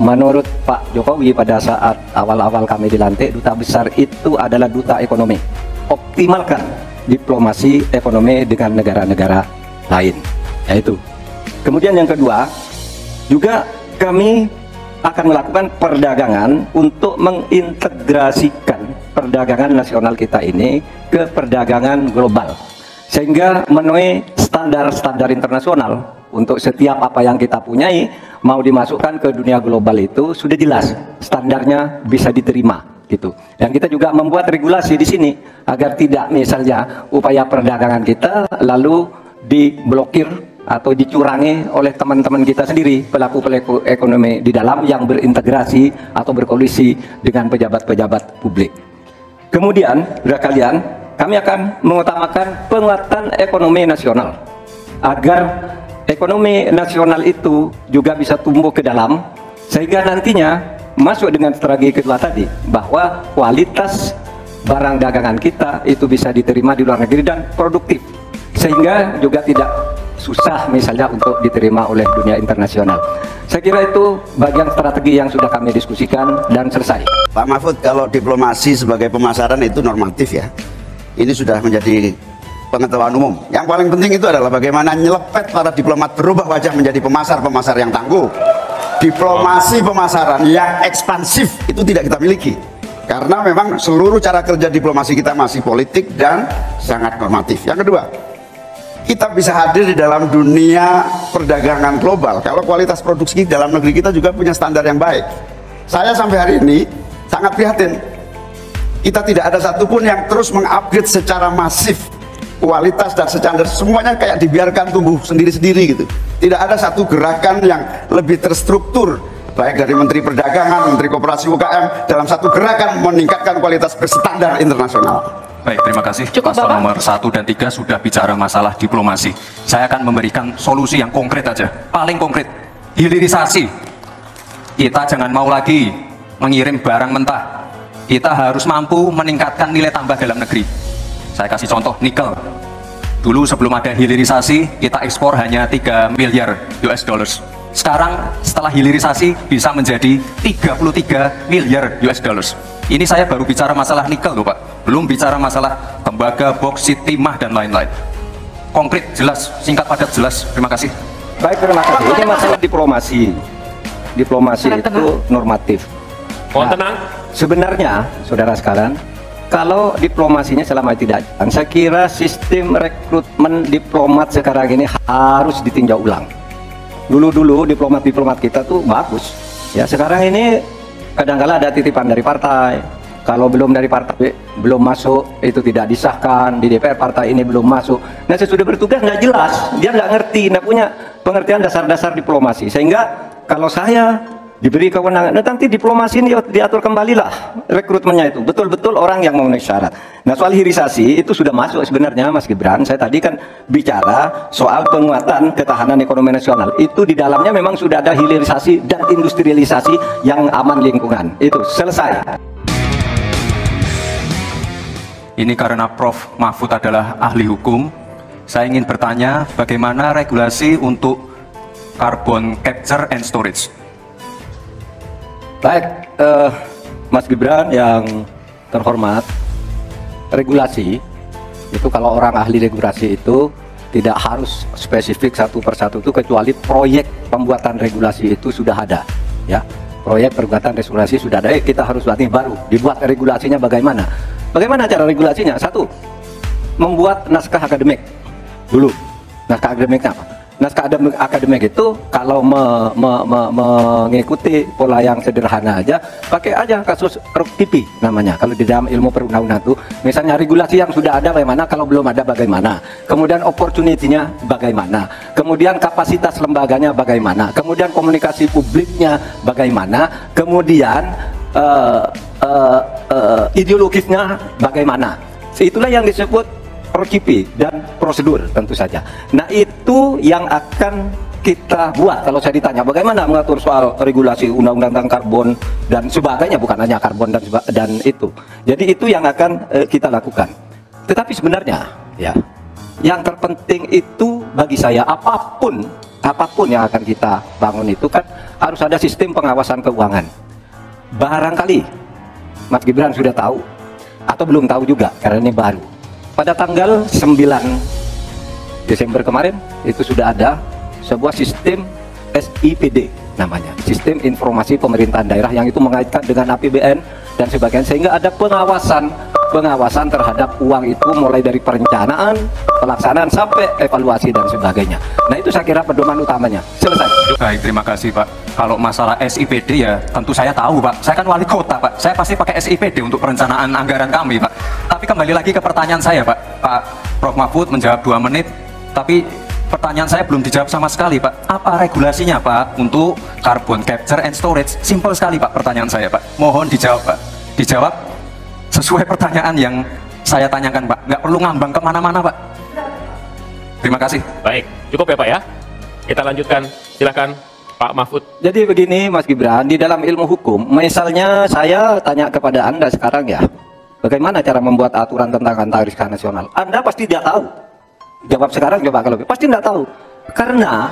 menurut Pak Jokowi pada saat awal-awal kami dilantik, duta besar itu adalah duta ekonomi. Optimalkan diplomasi ekonomi dengan negara-negara lain, yaitu. Kemudian yang kedua, juga kami akan melakukan perdagangan untuk mengintegrasikan perdagangan nasional kita ini ke perdagangan global, sehingga memenuhi standar-standar internasional. Untuk setiap apa yang kita punyai mau dimasukkan ke dunia global itu sudah jelas standarnya, bisa diterima gitu. Dan kita juga membuat regulasi di sini agar tidak misalnya upaya perdagangan kita lalu diblokir atau dicurangi oleh teman-teman kita sendiri, pelaku-pelaku ekonomi di dalam yang berintegrasi atau berkoalisi dengan pejabat-pejabat publik. Kemudian, kalian, kami akan mengutamakan penguatan ekonomi nasional agar ekonomi nasional itu juga bisa tumbuh ke dalam, sehingga nantinya masuk dengan strategi kedua tadi, bahwa kualitas barang dagangan kita itu bisa diterima di luar negeri dan produktif, sehingga juga tidak susah misalnya untuk diterima oleh dunia internasional. Saya kira itu bagian strategi yang sudah kami diskusikan dan selesai. Pak Mahfud, kalau diplomasi sebagai pemasaran itu normatif ya. Ini sudah menjadi pengetahuan umum. Yang paling penting itu adalah bagaimana nyelepet para diplomat berubah wajah menjadi pemasar-pemasar yang tangguh. Diplomasi pemasaran yang ekspansif itu tidak kita miliki. Karena memang seluruh cara kerja diplomasi kita masih politik dan sangat normatif. Yang kedua, kita bisa hadir di dalam dunia perdagangan global kalau kualitas produksi dalam negeri kita juga punya standar yang baik. Saya sampai hari ini sangat prihatin, kita tidak ada satupun yang terus mengupgrade secara masif kualitas dan standar, semuanya kayak dibiarkan tumbuh sendiri-sendiri gitu. Tidak ada satu gerakan yang lebih terstruktur, baik dari Menteri Perdagangan, Menteri Koperasi UKM, dalam satu gerakan meningkatkan kualitas berstandar internasional. Baik, terima kasih. Paslon nomor 1 dan 3 sudah bicara masalah diplomasi. Saya akan memberikan solusi yang konkret aja, paling konkret, hilirisasi. Kita jangan mau lagi mengirim barang mentah. Kita harus mampu meningkatkan nilai tambah dalam negeri. Saya kasih contoh, nikel. Dulu sebelum ada hilirisasi, kita ekspor hanya 3 miliar US dollars. Sekarang setelah hilirisasi bisa menjadi 33 miliar US dollars. Ini saya baru bicara masalah nikel loh Pak, belum bicara masalah tembaga, boksit, timah dan lain-lain. Konkret, jelas, singkat padat, jelas. Terima kasih. Baik, terima kasih. Ini masalah diplomasi. Diplomasi itu normatif. Mohon tenang. Sebenarnya, saudara sekalian, kalau diplomasinya selama tidak, saya kira sistem rekrutmen diplomat sekarang ini harus ditinjau ulang. Dulu-dulu diplomat-diplomat kita tuh bagus. Ya, sekarang ini kadang-kala ada titipan dari partai. Kalau belum dari partai, belum masuk, itu tidak disahkan. Di DPR partai ini belum masuk. Nah, sesudah bertugas nggak jelas. Dia nggak ngerti, nggak punya pengertian dasar-dasar diplomasi. Sehingga kalau saya diberi kewenangan. Nah, nanti diplomasi ini diatur kembalilah rekrutmennya itu, betul-betul orang yang memenuhi syarat. Nah, soal hilirisasi itu sudah masuk sebenarnya Mas Gibran. Saya tadi kan bicara soal penguatan ketahanan ekonomi nasional. Itu di dalamnya memang sudah ada hilirisasi dan industrialisasi yang aman lingkungan. Itu selesai. Ini karena Prof. Mahfud adalah ahli hukum, saya ingin bertanya bagaimana regulasi untuk carbon capture and storage. Baik, Mas Gibran yang terhormat, regulasi itu kalau orang ahli regulasi itu tidak harus spesifik satu persatu itu, kecuali proyek pembuatan regulasi itu sudah ada, ya. Proyek pembuatan regulasi sudah ada, kita harus buat ini baru dibuat regulasinya bagaimana. Bagaimana cara regulasinya? Satu, membuat naskah akademik dulu. Naskah akademiknya apa? Naskah akademik itu kalau mengikuti pola yang sederhana aja, pakai aja kasus RUPTP namanya. Kalau di dalam ilmu perundang-undangan itu, misalnya regulasi yang sudah ada bagaimana, kalau belum ada bagaimana, kemudian opportunity-nya bagaimana, kemudian kapasitas lembaganya bagaimana, kemudian komunikasi publiknya bagaimana, kemudian ideologisnya bagaimana. Itulah yang disebut RUPTP dan prosedur tentu saja. Nah, itu yang akan kita buat. Kalau saya ditanya bagaimana mengatur soal regulasi undang-undang tentang karbon dan sebagainya, bukan hanya karbon dan itu. Jadi itu yang akan kita lakukan. Tetapi sebenarnya ya, yang terpenting itu bagi saya apapun yang akan kita bangun itu kan harus ada sistem pengawasan keuangan. Barangkali Mas Gibran sudah tahu atau belum tahu juga karena ini baru. Pada tanggal 9 Desember kemarin itu sudah ada sebuah sistem SIPD namanya, Sistem Informasi Pemerintahan Daerah, yang itu mengaitkan dengan APBN dan sebagainya, sehingga ada pengawasan terhadap uang itu mulai dari perencanaan, pelaksanaan sampai evaluasi dan sebagainya. Nah, itu saya kira pedoman utamanya. Selesai. Baik, terima kasih Pak. Kalau masalah SIPD ya tentu saya tahu Pak. Saya kan wali kota Pak. Saya pasti pakai SIPD untuk perencanaan anggaran kami Pak. Tapi kembali lagi ke pertanyaan saya Pak. Pak Prof. Mahfud menjawab 2 menit, tapi pertanyaan saya belum dijawab sama sekali Pak. Apa regulasinya Pak untuk carbon capture and storage? Simpel sekali Pak pertanyaan saya Pak. Mohon dijawab Pak. Dijawab sesuai pertanyaan yang saya tanyakan Pak. Nggak perlu ngambang kemana-mana Pak. Terima kasih. Baik, cukup ya Pak ya. Kita lanjutkan, silakan Pak Mahfud. Jadi begini Mas Gibran, di dalam ilmu hukum, misalnya saya tanya kepada Anda sekarang ya, bagaimana cara membuat aturan tentang antariksa nasional? Anda pasti tidak tahu. Jawab sekarang, coba kalau pasti tidak tahu. Karena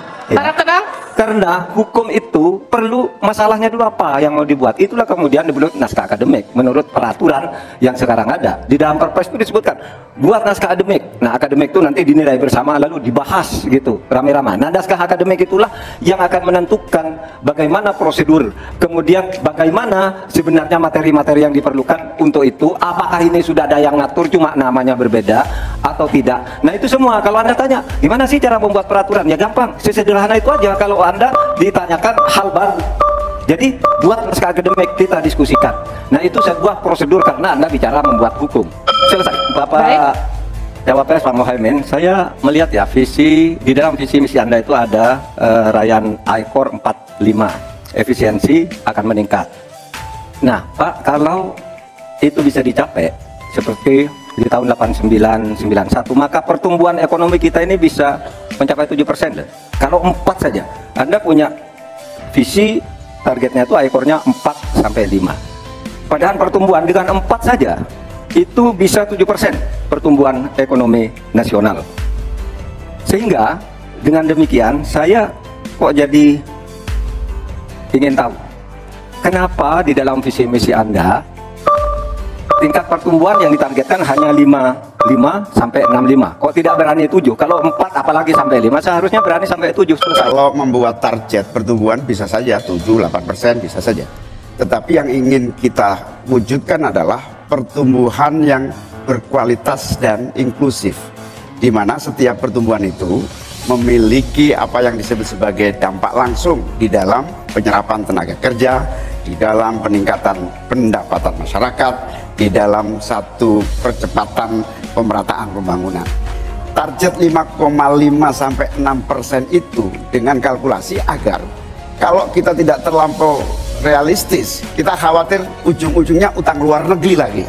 karena hukum itu perlu masalahnya dulu apa yang mau dibuat. Itulah kemudian dibuat naskah akademik menurut peraturan yang sekarang ada. Di dalam Perpres itu disebutkan buat naskah akademik. Nah, akademik itu nanti dinilai bersama lalu dibahas gitu rame-rame. Nah, naskah akademik itulah yang akan menentukan bagaimana prosedur, kemudian bagaimana sebenarnya materi-materi yang diperlukan untuk itu. Apakah ini sudah ada yang ngatur cuma namanya berbeda atau tidak? Nah, itu semua. Kalau Anda tanya gimana sih cara membuat peraturan, ya gampang, sesederhana itu aja. Kalau Anda ditanyakan hal baru, jadi buat naskah akademik, kita diskusikan. Nah, itu sebuah prosedur karena Anda bicara membuat hukum. Selesai. Bapak Cawapres Pak Mohaimin, saya melihat ya di dalam visi misi Anda itu ada Ryan ICOR 45, efisiensi akan meningkat. Nah Pak, kalau itu bisa dicapai seperti di tahun 89-91, maka pertumbuhan ekonomi kita ini bisa mencapai 7%. Kalau 4 saja, Anda punya visi targetnya itu ICOR-nya 4-5. Padahal pertumbuhan dengan 4 saja itu bisa 7% pertumbuhan ekonomi nasional. Sehingga dengan demikian saya kok jadi ingin tahu kenapa di dalam visi misi Anda tingkat pertumbuhan yang ditargetkan hanya 5-65. Kok tidak berani 7? Kalau 4 apalagi sampai 5, seharusnya berani sampai 7. Selesai. Kalau membuat target pertumbuhan bisa saja 7-8% bisa saja. Tetapi yang ingin kita wujudkan adalah pertumbuhan yang berkualitas dan inklusif, di mana setiap pertumbuhan itu memiliki apa yang disebut sebagai dampak langsung di dalam penyerapan tenaga kerja, di dalam peningkatan pendapatan masyarakat, di dalam satu percepatan pemerataan pembangunan. Target 5,5-6% itu dengan kalkulasi agar kalau kita tidak terlampau realistis, kita khawatir ujung-ujungnya utang luar negeri lagi.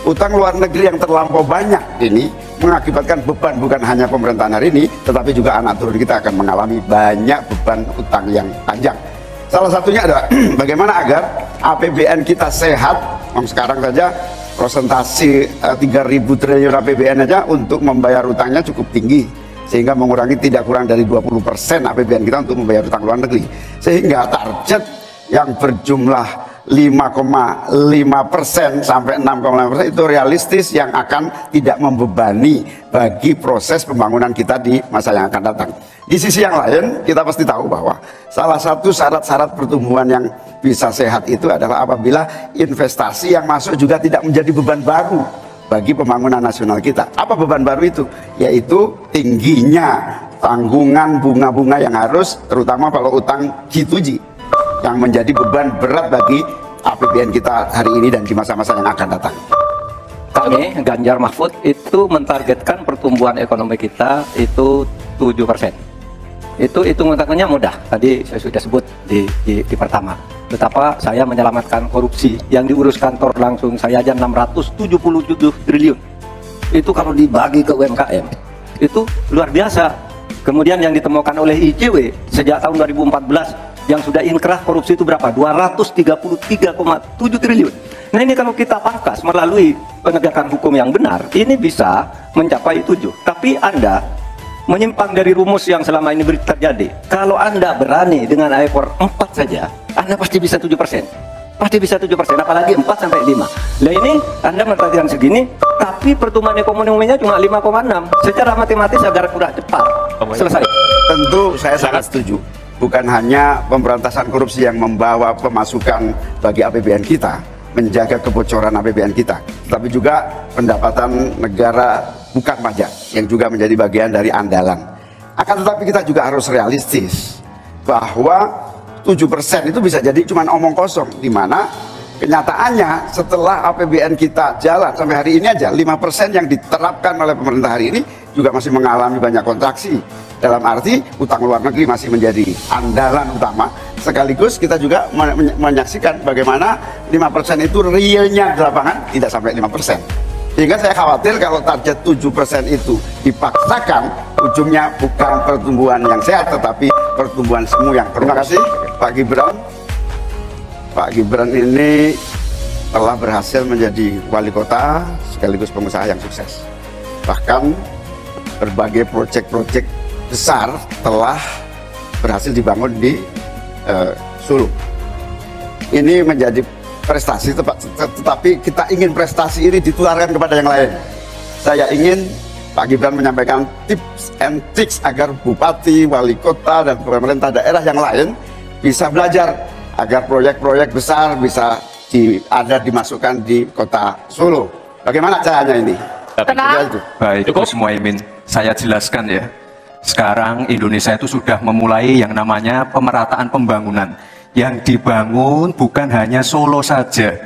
Utang luar negeri yang terlampau banyak ini mengakibatkan beban bukan hanya pemerintahan hari ini, tetapi juga anak turun kita akan mengalami banyak beban utang yang panjang. Salah satunya adalah bagaimana agar APBN kita sehat. Sekarang saja presentasi 3.000 triliun APBN aja untuk membayar utangnya cukup tinggi, sehingga mengurangi tidak kurang dari 20% APBN kita untuk membayar utang luar negeri. Sehingga target yang berjumlah 5,5% sampai 6,5% itu realistis, yang akan tidak membebani bagi proses pembangunan kita di masa yang akan datang. Di sisi yang lain, kita pasti tahu bahwa salah satu syarat-syarat pertumbuhan yang bisa sehat itu adalah apabila investasi yang masuk juga tidak menjadi beban baru bagi pembangunan nasional kita. Apa beban baru itu? Yaitu tingginya tanggungan bunga-bunga yang harus, terutama kalau utang G2G, yang menjadi beban berat bagi APBN kita hari ini dan di masa-masa yang akan datang. Kami, Ganjar Mahfud, itu mentargetkan pertumbuhan ekonomi kita itu 7%. Itu hitung-hitungannya mudah. Tadi saya sudah sebut di pertama. Betapa saya menyelamatkan korupsi yang diurus kantor langsung saya aja 677 triliun. Itu kalau dibagi ke UMKM, itu luar biasa. Kemudian yang ditemukan oleh ICW sejak tahun 2014 yang sudah inkrah korupsi itu berapa? 233,7 triliun. Nah ini kalau kita pangkas melalui penegakan hukum yang benar, ini bisa mencapai 7. Tapi Anda menyimpang dari rumus yang selama ini terjadi. Kalau Anda berani dengan ekor 4 saja, Anda pasti bisa 7%. Pasti bisa 7%, apalagi 4 sampai 5. Nah ini Anda mentargetkan segini, tapi pertumbuhan ekonominya cuma 5,6. Secara matematis agar kurang cepat selesai. Tentu saya sangat setuju. Bukan hanya pemberantasan korupsi yang membawa pemasukan bagi APBN kita, menjaga kebocoran APBN kita, tapi juga pendapatan negara bukan pajak yang juga menjadi bagian dari andalan. Akan tetapi kita juga harus realistis bahwa 7% itu bisa jadi cuma omong kosong, di mana kenyataannya setelah APBN kita jalan sampai hari ini aja 5% yang diterapkan oleh pemerintah hari ini juga masih mengalami banyak kontraksi. Dalam arti utang luar negeri masih menjadi andalan utama. Sekaligus kita juga menyaksikan bagaimana 5% itu realnya di lapangan tidak sampai 5%. Sehingga saya khawatir kalau target 7% itu dipaksakan, ujungnya bukan pertumbuhan yang sehat, tetapi pertumbuhan semu yang terus. Terima kasih Pak Gibran. Pak Gibran ini telah berhasil menjadi wali kota sekaligus pengusaha yang sukses. Bahkan berbagai proyek-proyek besar telah berhasil dibangun di Solo. Ini menjadi prestasi, tetapi kita ingin prestasi ini ditularkan kepada yang lain. Saya ingin Pak Gibran menyampaikan tips and tricks agar bupati, wali kota, dan pemerintah daerah yang lain bisa belajar agar proyek-proyek besar bisa dimasukkan di kota Solo. Bagaimana caranya ini? Baik, Gus Muhaimin, saya jelaskan ya. Sekarang Indonesia itu sudah memulai yang namanya pemerataan pembangunan. Yang dibangun bukan hanya Solo saja.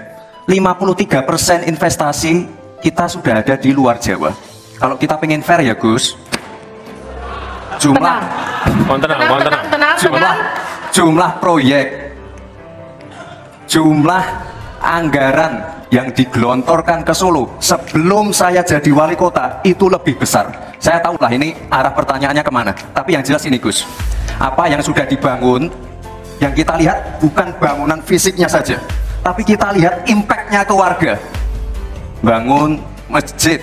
53% investasi kita sudah ada di luar Jawa. Kalau kita pengen fair ya Gus, jumlah proyek, jumlah anggaran yang digelontorkan ke Solo sebelum saya jadi wali kota itu lebih besar. Saya tahu lah ini arah pertanyaannya kemana, tapi yang jelas ini Gus, apa yang sudah dibangun, yang kita lihat bukan bangunan fisiknya saja, tapi kita lihat impactnya ke warga. Bangun masjid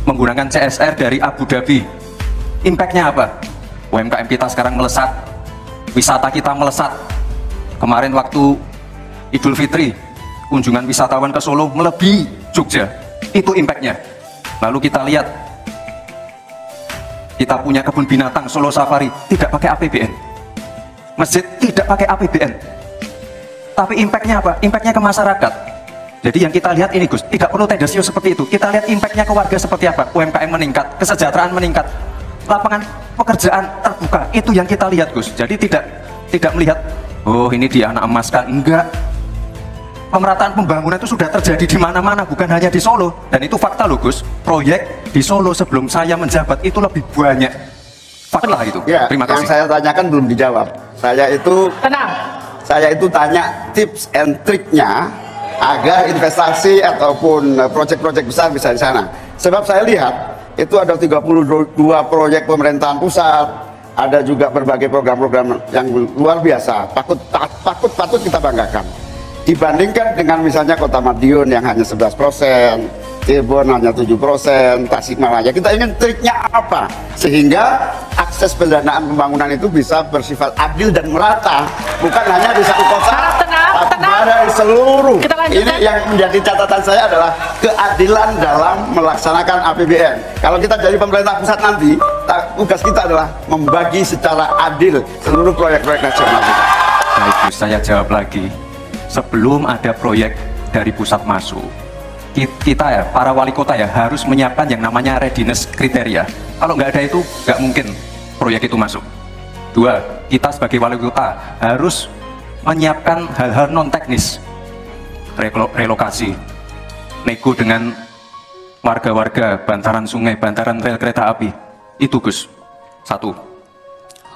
menggunakan CSR dari Abu Dhabi, impactnya apa? UMKM kita sekarang melesat, wisata kita melesat. Kemarin waktu Idul Fitri, kunjungan wisatawan ke Solo melebihi Jogja, itu impactnya. Lalu kita lihat, kita punya kebun binatang Solo Safari, tidak pakai APBN. Masjid tidak pakai APBN. Tapi impactnya apa? Impactnya ke masyarakat. Jadi yang kita lihat ini Gus, tidak perlu tendensius seperti itu. Kita lihat impactnya ke warga seperti apa? UMKM meningkat, kesejahteraan meningkat, lapangan pekerjaan terbuka. Itu yang kita lihat Gus. Jadi tidak melihat, oh ini dia anak emas kan? Enggak. Pemerataan pembangunan itu sudah terjadi di mana-mana, bukan hanya di Solo. Dan itu fakta loh Gus, proyek di Solo sebelum saya menjabat itu lebih banyak. Fakta itu. Ya, terima kasih. Yang saya tanyakan belum dijawab. Saya itu saya itu tanya tips and triknya agar investasi ataupun proyek-proyek besar bisa di sana. Sebab saya lihat itu ada 32 proyek pemerintahan pusat, ada juga berbagai program-program yang luar biasa, patut kita banggakan. Dibandingkan dengan misalnya Kota Madiun yang hanya 11%, Cirebon hanya 7%, Tasikmalaya. Kita ingin triknya apa sehingga akses pendanaan pembangunan itu bisa bersifat adil dan merata, bukan hanya di satu kota, tapi pada di seluruh. Ini yang menjadi catatan saya adalah keadilan dalam melaksanakan APBN. Kalau kita jadi pemerintah pusat nanti, tugas kita adalah membagi secara adil seluruh proyek-proyek nasional. Baik, saya jawab lagi. Sebelum ada proyek dari pusat masuk, kita ya, para wali kota ya, harus menyiapkan yang namanya readiness kriteria. Kalau nggak ada itu, nggak mungkin proyek itu masuk. Dua, kita sebagai wali kota harus menyiapkan hal-hal non teknis, relokasi, nego dengan warga-warga, bantaran sungai, bantaran rel kereta api. Itu Gus, satu.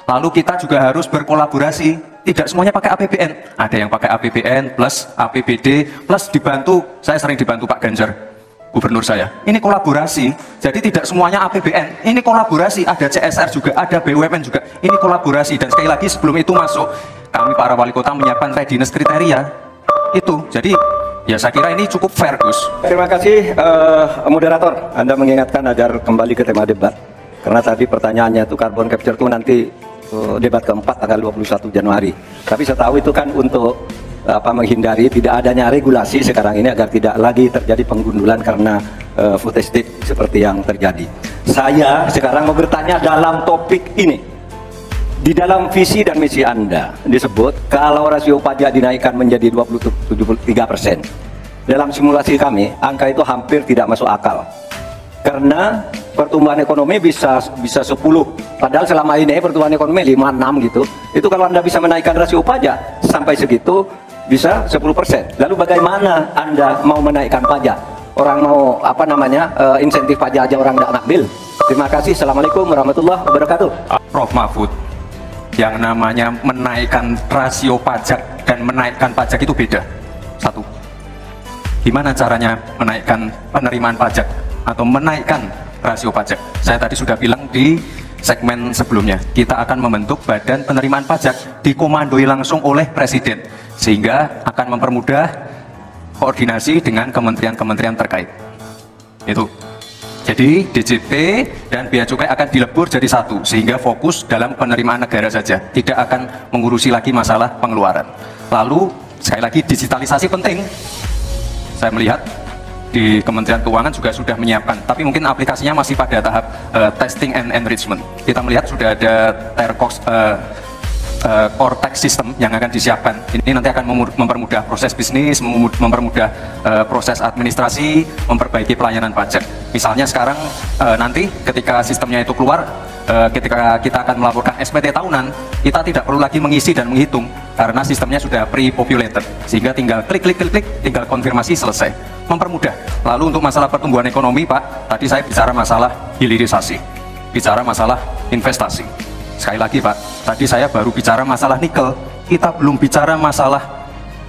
Lalu kita juga harus berkolaborasi, tidak semuanya pakai APBN, ada yang pakai APBN plus APBD plus dibantu, saya sering dibantu Pak Ganjar, gubernur saya. Ini kolaborasi, jadi tidak semuanya APBN, ini kolaborasi, ada CSR juga, ada BUMN juga, ini kolaborasi. Dan sekali lagi sebelum itu masuk, kami para wali kota menyiapkan readiness kriteria itu. Jadi ya saya kira ini cukup fair Gus. Terima kasih moderator, Anda mengingatkan agar kembali ke tema debat. Karena tadi pertanyaannya itu carbon capture itu nanti debat keempat tanggal 21 Januari. Tapi saya tahu itu kan untuk menghindari tidak adanya regulasi sekarang ini agar tidak lagi terjadi penggundulan karena food estate seperti yang terjadi. Saya sekarang mau bertanya dalam topik ini. Di dalam visi dan misi Anda disebut kalau rasio pajak dinaikkan menjadi 73%. Dalam simulasi kami, angka itu hampir tidak masuk akal. Karena pertumbuhan ekonomi bisa 10, padahal selama ini pertumbuhan ekonomi 5-6 gitu. Itu kalau Anda bisa menaikkan rasio pajak sampai segitu bisa 10%. Lalu bagaimana Anda mau menaikkan pajak? Orang mau insentif pajak aja orang tidak ngambil. Terima kasih. Assalamualaikum warahmatullahi wabarakatuh. Prof Mahfud, yang namanya menaikkan rasio pajak dan menaikkan pajak itu beda. Satu, gimana caranya menaikkan penerimaan pajak atau menaikkan rasio pajak? Saya tadi sudah bilang di segmen sebelumnya, kita akan membentuk badan penerimaan pajak, dikomandoi langsung oleh Presiden, sehingga akan mempermudah koordinasi dengan kementerian-kementerian terkait. Itu. Jadi DJP dan Bea Cukai akan dilebur jadi satu, sehingga fokus dalam penerimaan negara saja, tidak akan mengurusi lagi masalah pengeluaran. Lalu sekali lagi digitalisasi penting. Saya melihat di Kementerian Keuangan juga sudah menyiapkan, tapi mungkin aplikasinya masih pada tahap testing and enrichment. Kita melihat sudah ada core tax system yang akan disiapkan. Ini nanti akan mempermudah proses bisnis, mempermudah proses administrasi, memperbaiki pelayanan pajak. Misalnya sekarang nanti ketika sistemnya itu keluar, ketika kita akan melaporkan SPT tahunan, kita tidak perlu lagi mengisi dan menghitung karena sistemnya sudah pre-populated, sehingga tinggal klik, tinggal konfirmasi, selesai. Mempermudah. Lalu untuk masalah pertumbuhan ekonomi, Pak, tadi saya bicara masalah hilirisasi, bicara masalah investasi. Sekali lagi Pak, tadi saya baru bicara masalah nikel, kita belum bicara masalah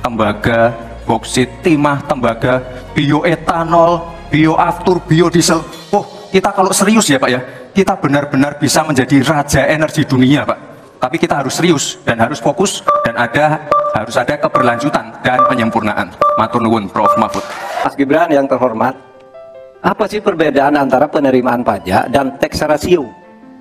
tembaga, boksit, timah, tembaga, bioetanol, bioaftur, biodiesel. Oh, kita kalau serius ya Pak ya, kita benar-benar bisa menjadi raja energi dunia Pak. Tapi kita harus serius dan harus fokus dan harus ada keberlanjutan dan penyempurnaan. Matur nuwun Prof Mahfud. Mas Gibran yang terhormat, apa sih perbedaan antara penerimaan pajak dan tax ratio?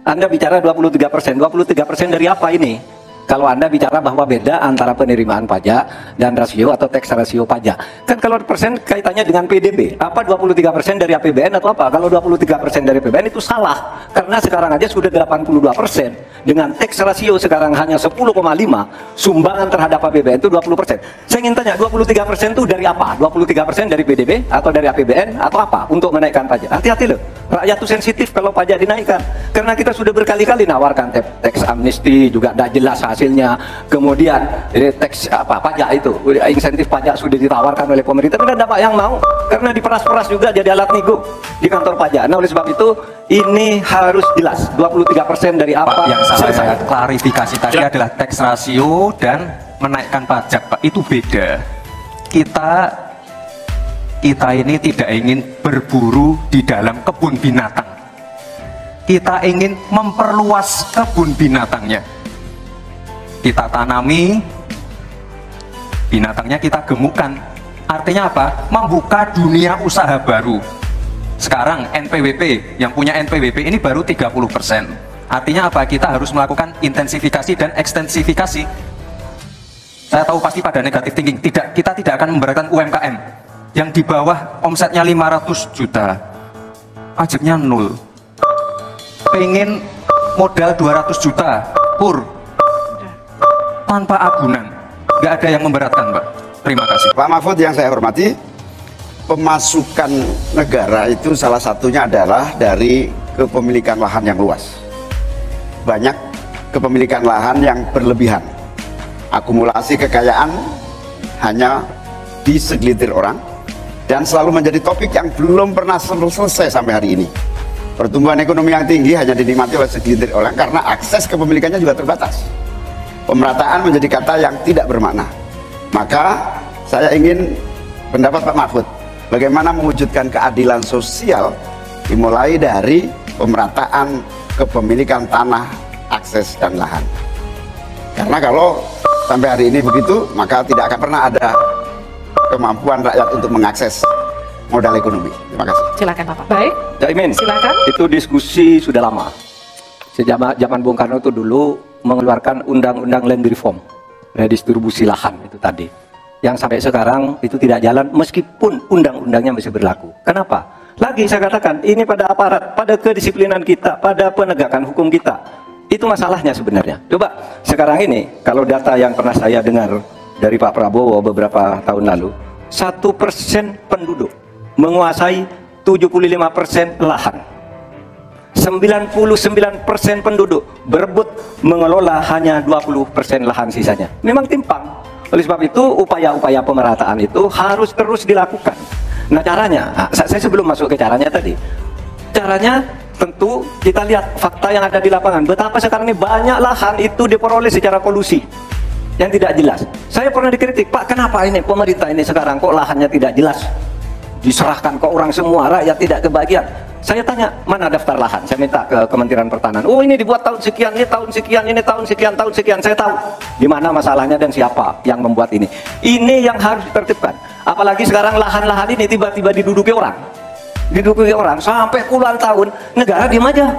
Anda bicara 23%, 23% dari apa ini? Kalau Anda bicara bahwa beda antara penerimaan pajak dan rasio atau tax rasio pajak. Kan kalau persen kaitannya dengan PDB. Apa 23% dari APBN atau apa? Kalau 23% dari APBN itu salah. Karena sekarang aja sudah 82%. Dengan tax rasio sekarang hanya 10,5. Sumbangan terhadap APBN itu 20%. Saya ingin tanya, 23% itu dari apa? 23% dari PDB atau dari APBN atau apa? Untuk menaikkan pajak. Hati-hati loh. Rakyat itu sensitif kalau pajak dinaikkan. Karena kita sudah berkali-kali nawarkan tax amnesty, juga tidak jelas hasilnya. Kemudian teks pajak itu, insentif pajak sudah ditawarkan oleh pemerintah, tapi tidak yang mau karena diperas-peras juga jadi alat nego di kantor pajak. Nah oleh sebab itu ini harus jelas 23% dari apa. Pak, yang saya klarifikasi tadi adalah tax ratio dan menaikkan pajak, Pak, itu beda. Kita ini tidak ingin berburu di dalam kebun binatang. Kita ingin memperluas kebun binatangnya. Kita tanami, binatangnya kita gemukkan. Artinya apa? Membuka dunia usaha baru. Sekarang NPWP, yang punya NPWP ini baru 30%. Artinya apa? Kita harus melakukan intensifikasi dan ekstensifikasi. Saya tahu pasti pada negatif thinking. Kita tidak akan memberatkan UMKM yang di bawah omsetnya 500 juta, pajaknya 0. Pengen modal 200 juta, pur, tanpa agunan. Nggak ada yang memberatkan, Pak. Terima kasih. Pak Mahfud yang saya hormati, pemasukan negara itu salah satunya adalah dari kepemilikan lahan yang luas. Banyak kepemilikan lahan yang berlebihan. Akumulasi kekayaan hanya di segelintir orang dan selalu menjadi topik yang belum pernah selesai sampai hari ini. Pertumbuhan ekonomi yang tinggi hanya dinikmati oleh segelintir orang karena akses kepemilikannya juga terbatas. Pemerataan menjadi kata yang tidak bermakna. Maka saya ingin pendapat Pak Mahfud, bagaimana mewujudkan keadilan sosial dimulai dari pemerataan kepemilikan tanah, akses dan lahan. Karena kalau sampai hari ini begitu, maka tidak akan pernah ada kemampuan rakyat untuk mengakses modal ekonomi. Terima kasih. Silakan Bapak. Baik. Caimin, silakan. Itu diskusi sudah lama. Sejak zaman Bung Karno itu dulu mengeluarkan undang-undang land reform, redistribusi lahan itu tadi. Yang sampai sekarang itu tidak jalan meskipun undang-undangnya masih berlaku. Kenapa? Lagi saya katakan, ini pada aparat, pada kedisiplinan kita, pada penegakan hukum kita. Itu masalahnya sebenarnya. Coba sekarang ini, kalau data yang pernah saya dengar dari Pak Prabowo beberapa tahun lalu, 1% penduduk menguasai 75% lahan. 99% penduduk berebut mengelola hanya 20% lahan sisanya. Memang timpang. Oleh sebab itu upaya-upaya pemerataan itu harus terus dilakukan. Nah caranya, saya sebelum masuk ke caranya tadi, caranya tentu kita lihat fakta yang ada di lapangan. Betapa sekarang ini banyak lahan itu diperoleh secara kolusi yang tidak jelas. Saya pernah dikritik, Pak, kenapa ini pemerintah ini sekarang kok lahannya tidak jelas, diserahkan ke orang semua, rakyat tidak kebagian. Saya tanya, mana daftar lahan? Saya minta ke Kementerian Pertanian. Oh, ini dibuat tahun sekian, ini tahun sekian, ini tahun sekian, tahun sekian. Saya tahu di mana masalahnya dan siapa yang membuat ini. Ini yang harus ditertibkan. Apalagi sekarang lahan-lahan ini tiba-tiba diduduki orang. Diduduki orang sampai puluhan tahun, negara diam aja.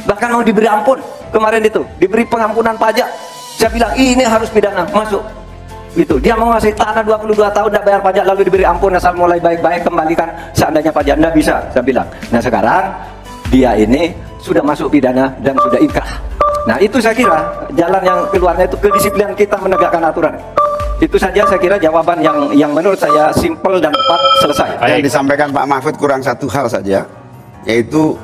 Bahkan mau diberi ampun. Kemarin itu, diberi pengampunan pajak. Saya bilang, ini harus pidana, masuk. Gitu. Dia menguasai tanah 22 tahun tidak bayar pajak lalu diberi ampun asal mulai baik-baik kembalikan seandainya pajak. Tidak bisa, saya bilang. Nah sekarang dia ini sudah masuk pidana dan sudah inkrah. Nah itu saya kira jalan yang keluarnya itu kedisiplinan kita menegakkan aturan. Itu saja saya kira jawaban yang menurut saya simpel dan tepat, selesai. Yang disampaikan Pak Mahfud kurang satu hal saja, yaitu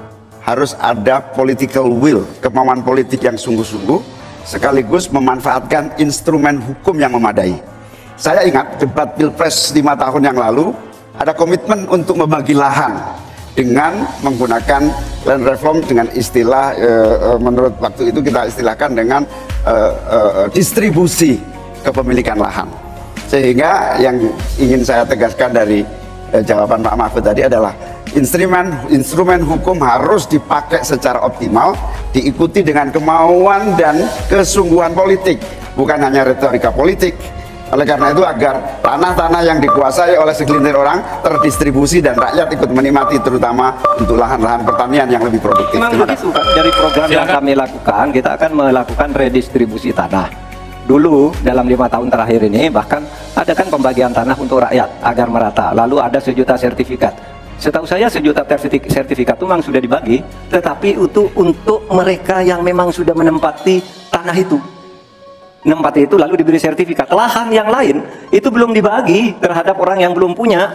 harus ada political will, kemauan politik yang sungguh-sungguh, sekaligus memanfaatkan instrumen hukum yang memadai. Saya ingat debat Pilpres 5 tahun yang lalu ada komitmen untuk membagi lahan dengan menggunakan land reform dengan istilah menurut waktu itu kita istilahkan dengan distribusi kepemilikan lahan. Sehingga yang ingin saya tegaskan dari jawaban Pak Mahfud tadi adalah instrumen hukum harus dipakai secara optimal, diikuti dengan kemauan dan kesungguhan politik, bukan hanya retorika politik. Oleh karena itu agar tanah-tanah yang dikuasai oleh segelintir orang terdistribusi dan rakyat ikut menikmati, terutama untuk lahan-lahan pertanian yang lebih produktif. Memang begitu kan, dari program yang kami lakukan, kita akan melakukan redistribusi tanah. Dulu dalam 5 tahun terakhir ini bahkan ada kan pembagian tanah untuk rakyat agar merata. Lalu ada 1 juta sertifikat. Setahu saya 1 juta sertifikat itu memang sudah dibagi, tetapi itu untuk mereka yang memang sudah menempati tanah itu. Menempati itu lalu diberi sertifikat. Lahan yang lain itu belum dibagi terhadap orang yang belum punya.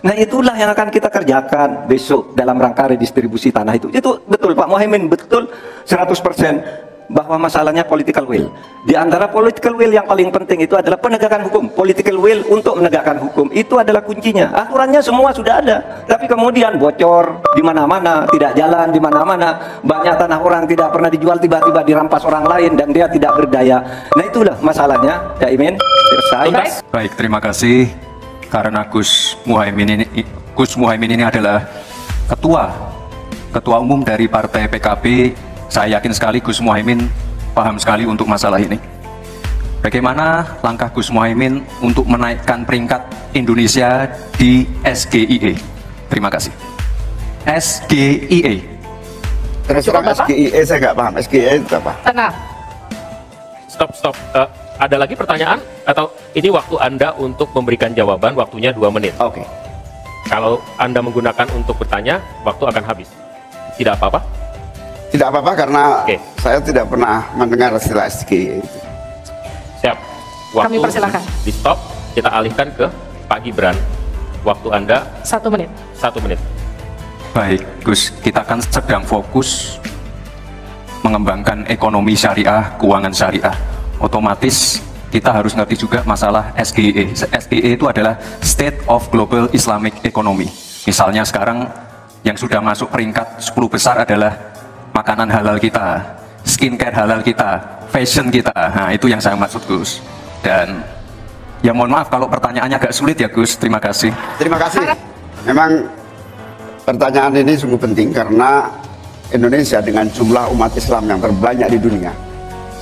Nah itulah yang akan kita kerjakan besok dalam rangka redistribusi tanah itu. Itu betul Pak Mohaimin, betul 100%. bahwa masalahnya political will. Di antara political will yang paling penting itu adalah penegakan hukum. Political will untuk menegakkan hukum itu adalah kuncinya. Aturannya semua sudah ada, tapi kemudian bocor di mana-mana, tidak jalan di mana-mana. Banyak tanah orang tidak pernah dijual, tiba-tiba dirampas orang lain dan dia tidak berdaya. Nah itulah masalahnya. Cak Imin, selesai. Baik, terima kasih. Karena Gus Muhaimin ini adalah ketua umum dari Partai PKB, saya yakin sekali Gus Muhaimin paham sekali untuk masalah ini. Bagaimana langkah Gus Muhaimin untuk menaikkan peringkat Indonesia di SGIE? Terima kasih. SGIE. Terus terang SGIE saya nggak paham. SGIE itu apa? Tenang. Stop. Ada lagi pertanyaan? Atau ini waktu Anda untuk memberikan jawaban, waktunya 2 menit. Oke. Kalau Anda menggunakan untuk bertanya, waktu akan habis. Tidak apa-apa? Tidak apa-apa karena Oke. saya tidak pernah mendengar istilah SGIE itu. Siap. Waktu Kami persilakan. di stop, kita alihkan ke Pak Gibran. Waktu Anda 1 menit. 1 menit. Baik, Gus, kita kan sedang fokus mengembangkan ekonomi syariah, keuangan syariah. Otomatis kita harus ngerti juga masalah SGIE. SGIE itu adalah State of Global Islamic Economy. Misalnya sekarang yang sudah masuk peringkat 10 besar adalah makanan halal kita, skincare halal kita, fashion kita. Nah, itu yang saya maksud, Gus. Dan ya mohon maaf kalau pertanyaannya agak sulit ya, Gus. Terima kasih. Terima kasih. Memang pertanyaan ini sungguh penting karena Indonesia dengan jumlah umat Islam yang terbanyak di dunia,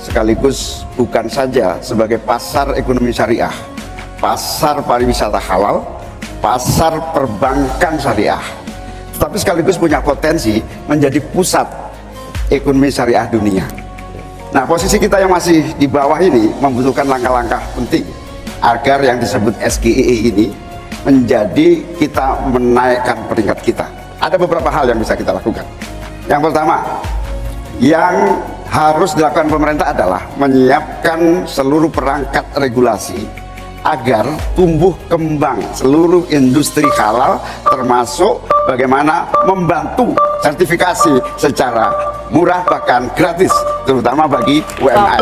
sekaligus bukan saja sebagai pasar ekonomi syariah, pasar pariwisata halal, pasar perbankan syariah, tetapi sekaligus punya potensi menjadi pusat ekonomi syariah dunia. Nah, posisi kita yang masih di bawah ini membutuhkan langkah-langkah penting agar yang disebut SGIE ini menjadi kita menaikkan peringkat kita. Ada beberapa hal yang bisa kita lakukan. Yang pertama, yang harus dilakukan pemerintah adalah menyiapkan seluruh perangkat regulasi agar tumbuh kembang seluruh industri halal, termasuk bagaimana membantu sertifikasi secara murah bahkan gratis, terutama bagi UMKM.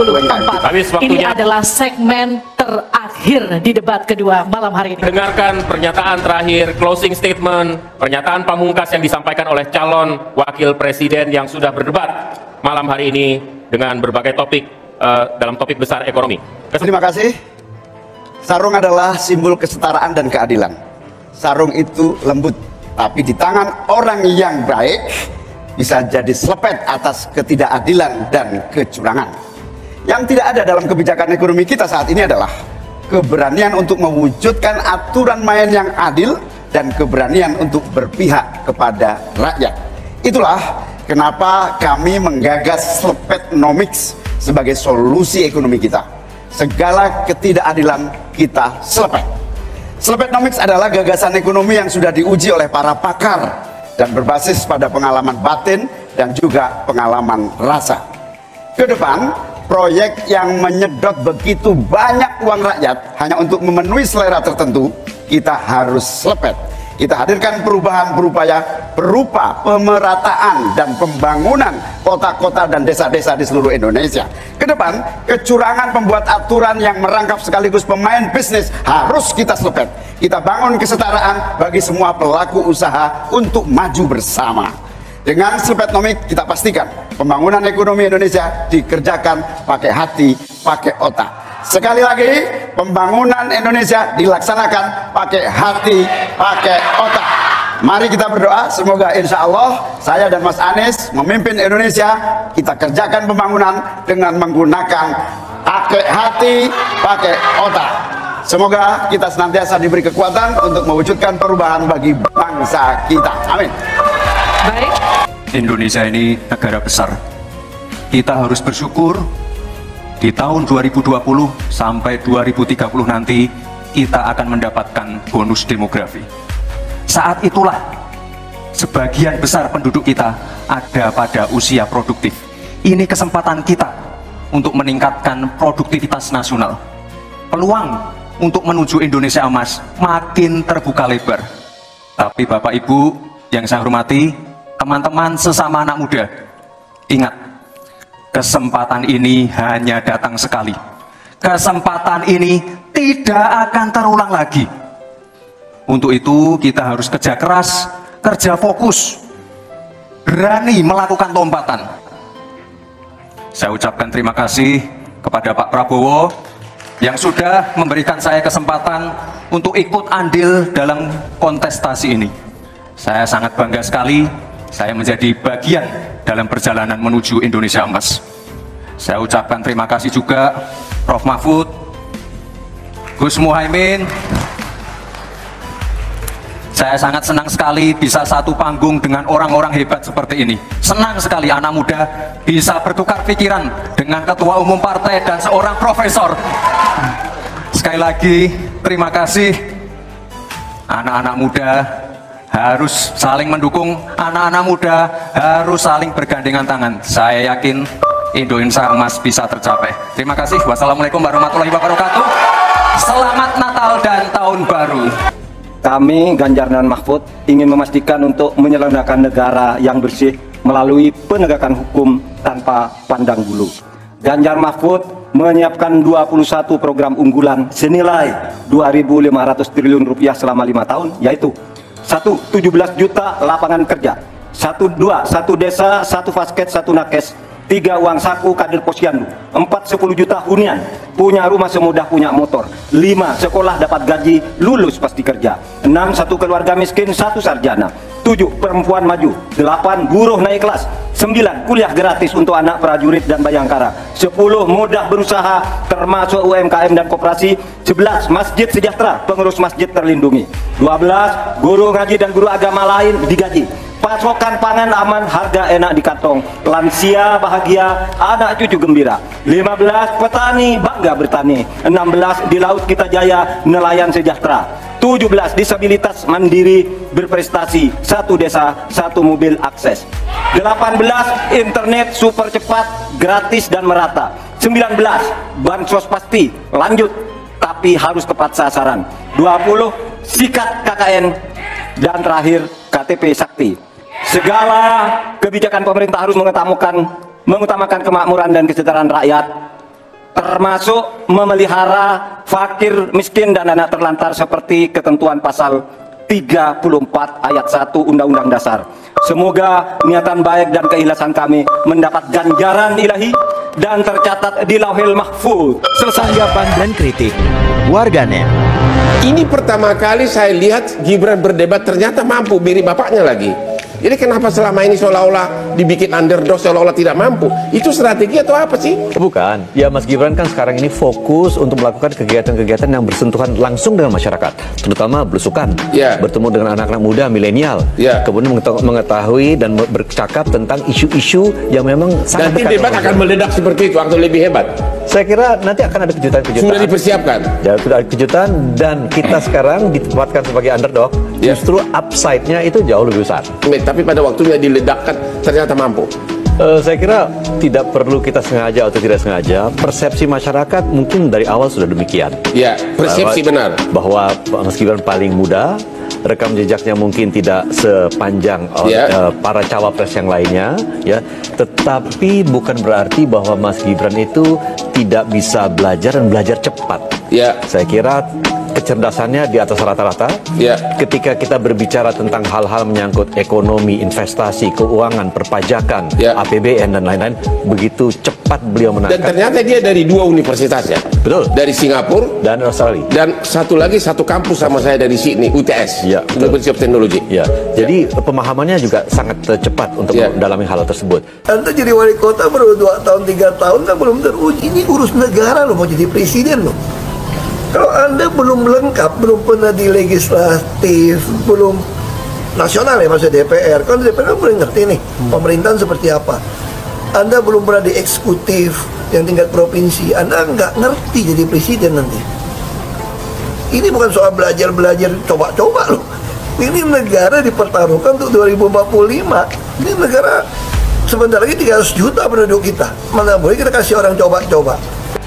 Habis Ini waktunya. adalah segmen terakhir di debat kedua malam hari ini. Dengarkan pernyataan terakhir, closing statement, pernyataan pamungkas yang disampaikan oleh calon wakil presiden yang sudah berdebat malam hari ini dengan berbagai topik dalam topik besar ekonomi. Terima kasih. Sarung adalah simbol kesetaraan dan keadilan. Sarung itu lembut, tapi di tangan orang yang baik bisa jadi selepet atas ketidakadilan dan kecurangan. Yang tidak ada dalam kebijakan ekonomi kita saat ini adalah keberanian untuk mewujudkan aturan main yang adil dan keberanian untuk berpihak kepada rakyat. Itulah kenapa kami menggagas Slepetnomics sebagai solusi ekonomi kita. Segala ketidakadilan kita selepet. Slepetnomics adalah gagasan ekonomi yang sudah diuji oleh para pakar dan berbasis pada pengalaman batin dan juga pengalaman rasa. Ke depan, proyek yang menyedot begitu banyak uang rakyat hanya untuk memenuhi selera tertentu, kita harus selepet. Kita hadirkan perubahan berupaya berupa pemerataan dan pembangunan kota-kota dan desa-desa di seluruh Indonesia. Ke depan, kecurangan pembuat aturan yang merangkap sekaligus pemain bisnis harus kita selepet. Kita bangun kesetaraan bagi semua pelaku usaha untuk maju bersama. Dengan Slepetnomics kita pastikan pembangunan ekonomi Indonesia dikerjakan pakai hati, pakai otak. Sekali lagi, pembangunan Indonesia dilaksanakan pakai hati, pakai otak. Mari kita berdoa, semoga insya Allah saya dan Mas Anies memimpin Indonesia, kita kerjakan pembangunan dengan menggunakan pakai hati, pakai otak. Semoga kita senantiasa diberi kekuatan untuk mewujudkan perubahan bagi bangsa kita. Amin. Baik. Indonesia ini negara besar. Kita harus bersyukur di tahun 2020 sampai 2030 nanti kita akan mendapatkan bonus demografi. Saat itulah sebagian besar penduduk kita ada pada usia produktif. Ini kesempatan kita untuk meningkatkan produktivitas nasional. Peluang untuk menuju Indonesia emas makin terbuka lebar. Tapi Bapak Ibu yang saya hormati, teman-teman sesama anak muda, ingat, Kesempatan ini hanya datang sekali. Kesempatan ini tidak akan terulang lagi. Untuk itu kita harus kerja keras, kerja fokus, berani melakukan lompatan. Saya ucapkan terima kasih kepada Pak Prabowo yang sudah memberikan saya kesempatan untuk ikut andil dalam kontestasi ini. Saya sangat bangga sekali saya menjadi bagian dalam perjalanan menuju Indonesia Emas. Saya ucapkan terima kasih juga Prof. Mahfud, Gus Muhaimin. Saya sangat senang sekali bisa satu panggung dengan orang-orang hebat seperti ini. Senang sekali anak muda bisa bertukar pikiran dengan ketua umum partai dan seorang profesor. Sekali lagi, terima kasih. Anak-anak muda harus saling mendukung, anak-anak muda harus saling bergandengan tangan. Saya yakin Indonesia Emas bisa tercapai. Terima kasih. Wassalamualaikum warahmatullahi wabarakatuh. Selamat Natal dan Tahun Baru. Kami Ganjar dan Mahfud ingin memastikan untuk menyelenggarakan negara yang bersih melalui penegakan hukum tanpa pandang bulu. Ganjar Mahfud menyiapkan 21 program unggulan senilai 2.500 triliun rupiah selama 5 tahun, yaitu 1. 17 juta lapangan kerja, 1 desa, 1 fasket, 1 nakes, 3 uang saku kader posyandu, 4 10 juta hunian, punya rumah semudah punya motor, 5 sekolah dapat gaji, lulus pasti kerja, 6 1 keluarga miskin, 1 sarjana, 7 perempuan maju, 8 buruh naik kelas, 9 kuliah gratis untuk anak prajurit dan bayangkara, 10 mudah berusaha termasuk UMKM dan koperasi, 11 masjid sejahtera, pengurus masjid terlindungi, 12 guru ngaji dan guru agama lain digaji, pasokan pangan aman, harga enak di kantong, lansia bahagia, anak cucu gembira, 15 petani bangga bertani, 16 di laut kita jaya, nelayan sejahtera, 17 disabilitas mandiri berprestasi, 1 desa 1 mobil akses, 18 internet super cepat gratis dan merata, 19 bansos pasti lanjut tapi harus tepat sasaran, 20 sikat KKN, dan terakhir KTP Sakti. Segala kebijakan pemerintah harus mengutamakan kemakmuran dan kesejahteraan rakyat, termasuk memelihara fakir, miskin, dan anak terlantar seperti ketentuan pasal 34 ayat 1 Undang-Undang Dasar. Semoga niatan baik dan keikhlasan kami mendapat ganjaran ilahi dan tercatat di Lauhil Mahfuz. Tanggapan dan kritik warganet. Ini pertama kali saya lihat Gibran berdebat ternyata mampu, mirip bapaknya lagi. Jadi kenapa selama ini seolah-olah dibikin underdog, seolah-olah tidak mampu? Itu strategi atau apa sih? Bukan. Ya, Mas Gibran kan sekarang ini fokus untuk melakukan kegiatan-kegiatan yang bersentuhan langsung dengan masyarakat, terutama belusukan, bertemu dengan anak-anak muda, milenial, kemudian mengetahui dan bercakap tentang isu-isu yang memang sangat nanti debat akan meledak seperti itu atau lebih hebat? Saya kira nanti akan ada kejutan-kejutan. Sudah dipersiapkan? Ya, sudah ada kejutan, dan kita sekarang ditempatkan sebagai underdog, justru upside-nya itu jauh lebih besar. Tapi pada waktunya diledakkan ternyata mampu. Saya kira tidak perlu kita sengaja atau tidak sengaja, persepsi masyarakat mungkin dari awal sudah demikian. Ya, persepsi benar. Bahwa Mas Gibran paling muda, rekam jejaknya mungkin tidak sepanjang para cawapres yang lainnya, ya. Tetapi bukan berarti bahwa Mas Gibran itu tidak bisa belajar dan belajar cepat. Ya. Saya kira kecerdasannya di atas rata-rata. Ketika kita berbicara tentang hal-hal menyangkut ekonomi, investasi, keuangan, perpajakan, APBN dan lain-lain, begitu cepat beliau menangkap. Dan ternyata dia dari 2 universitas ya. Betul. Dari Singapura dan Australia. Dan satu lagi satu kampus sama saya dari Sydney, UTS. University of Technology. Jadi pemahamannya juga sangat cepat untuk mendalami hal tersebut. Anda jadi wali kota baru 2 tahun 3 tahun kan belum teruji. Ini urus negara loh, mau jadi presiden loh. Kalau Anda belum lengkap, belum pernah di legislatif, belum nasional ya, maksud DPR. Kalau DPR belum ngerti nih pemerintahan seperti apa. Anda belum pernah di eksekutif yang tingkat provinsi, Anda nggak ngerti jadi presiden nanti. Ini bukan soal belajar-belajar, coba-coba loh. Ini negara dipertaruhkan untuk 2045. Ini negara sebentar lagi 300 juta penduduk kita. Mana boleh kita kasih orang coba-coba.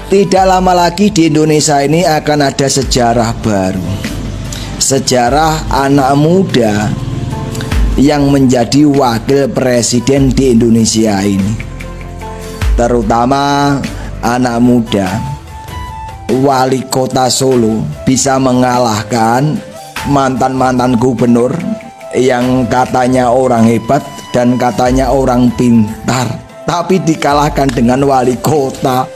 Tidak lama lagi di Indonesia ini akan ada sejarah baru. Sejarah anak muda yang menjadi wakil presiden di Indonesia ini. terutama anak muda. Wali kota Solo bisa mengalahkan mantan-mantan gubernur yang katanya orang hebat dan katanya orang pintar, tapi dikalahkan dengan wali kota.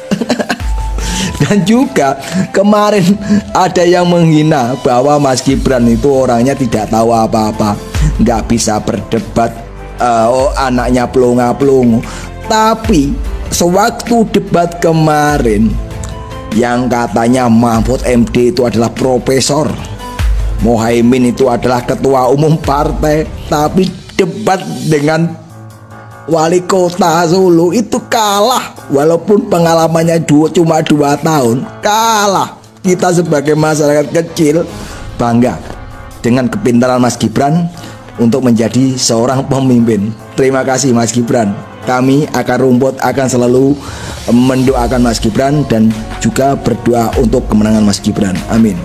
Dan juga kemarin ada yang menghina bahwa Mas Gibran itu orangnya tidak tahu apa-apa, nggak bisa berdebat, anaknya pelongo-pelongo. Tapi sewaktu debat kemarin, yang katanya Mahfud MD itu adalah profesor, Mohaimin itu adalah ketua umum partai, tapi debat dengan wali kota Solo itu kalah. Walaupun pengalamannya cuma 2 tahun, kalah. Kita sebagai masyarakat kecil bangga dengan kepintaran Mas Gibran untuk menjadi seorang pemimpin. Terima kasih Mas Gibran. Kami akar rumput akan selalu mendoakan Mas Gibran dan juga berdoa untuk kemenangan Mas Gibran. Amin.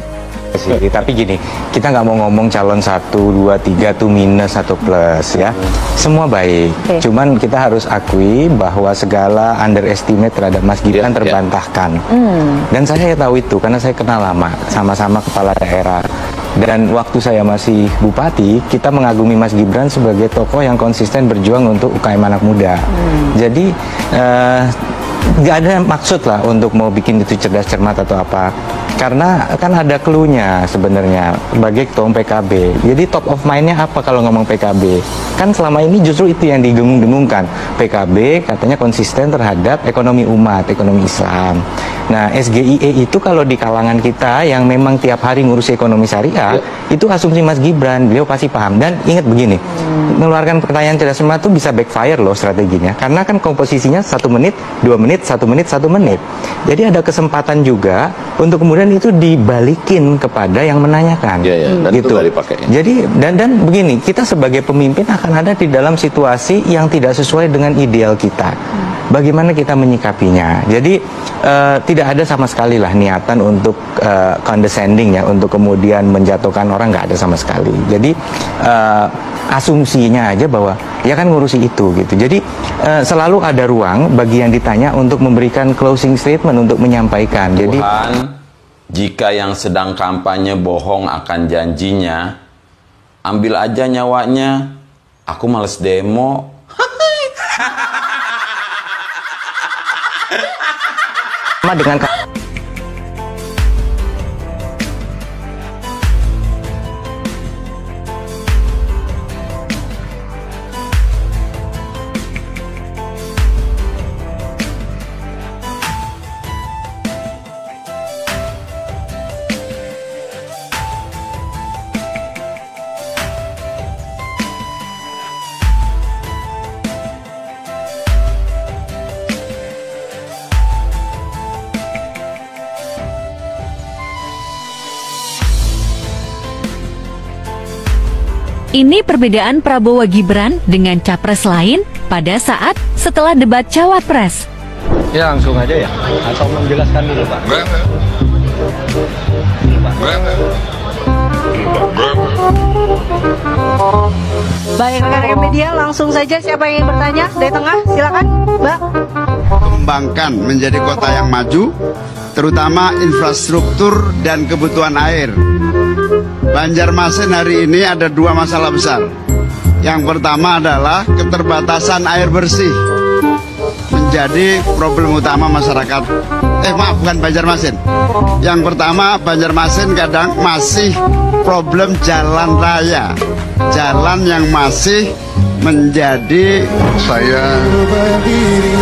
Tapi gini, kita nggak mau ngomong calon 1, 2, 3 tuh minus atau plus ya. Semua baik. Cuman kita harus akui bahwa segala underestimate terhadap Mas Gibran terbantahkan. Dan saya tahu itu karena saya kenal lama, sama-sama kepala daerah. Dan waktu saya masih bupati, kita mengagumi Mas Gibran sebagai tokoh yang konsisten berjuang untuk UKM anak muda. Jadi nggak ada maksud lah untuk mau bikin itu cerdas cermat atau apa. Karena kan ada cluenya sebenarnya sebagai ketua PKB. Jadi top of mind-nya apa kalau ngomong PKB? Kan selama ini justru itu yang didengung-dengungkan. PKB katanya konsisten terhadap ekonomi umat, ekonomi Islam. Nah, SGIE itu kalau di kalangan kita yang memang tiap hari ngurusi ekonomi syariah, itu asumsi Mas Gibran, beliau pasti paham. Dan ingat begini, mengeluarkan pertanyaan cerdas cermat itu bisa backfire loh strateginya. Karena kan komposisinya 1 menit, 2 menit, 1 menit, 1 menit. Jadi ada kesempatan juga untuk kemudian itu dibalikin kepada yang menanyakan. Dan gitu. Itu gak dipakai. Jadi dan begini, kita sebagai pemimpin akan ada di dalam situasi yang tidak sesuai dengan ideal kita. Bagaimana kita menyikapinya? Jadi tidak ada sama sekali lah niatan untuk condescending ya, untuk kemudian menjatuhkan orang, nggak ada sama sekali. Jadi asumsinya aja bahwa ya kan ngurusi itu gitu. Jadi selalu ada ruang bagi yang ditanya untuk memberikan closing statement, untuk menyampaikan. Jadi jika yang sedang kampanye bohong akan janjinya, ambil aja nyawanya. Aku males demo. Dengan Ini perbedaan Prabowo Gibran dengan capres lain pada saat setelah debat Cawapres. Ya langsung aja ya, atau menjelaskan dulu Pak? Baik rekan-rekan media, langsung saja siapa yang ingin bertanya dari tengah, silakan Mbak. Kembangkan menjadi kota yang maju, terutama infrastruktur dan kebutuhan air. Banjarmasin hari ini ada 2 masalah besar. Yang pertama adalah keterbatasan air bersih, menjadi problem utama masyarakat. Bukan Banjarmasin. Yang pertama, Banjarmasin kadang masih problem jalan raya, jalan yang masih menjadi. Saya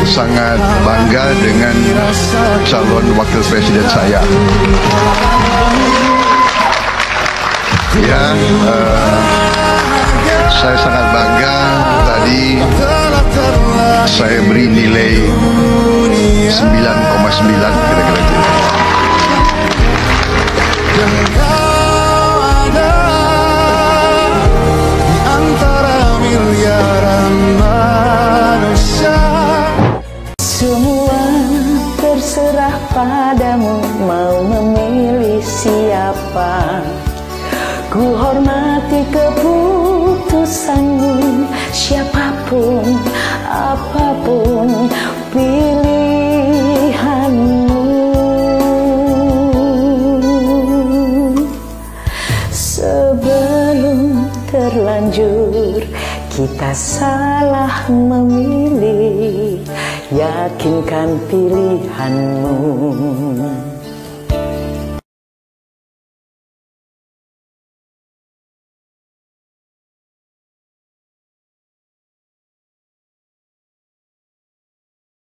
sangat bangga dengan calon wakil presiden saya. Ya, saya sangat bangga. Tadi saya beri nilai 9,9 kira-kira itu. Semua terserah padamu, mau memilih siapa. Ku hormati keputusanmu, siapapun, apapun, pilih. salah memilih, yakinkan pilihanmu.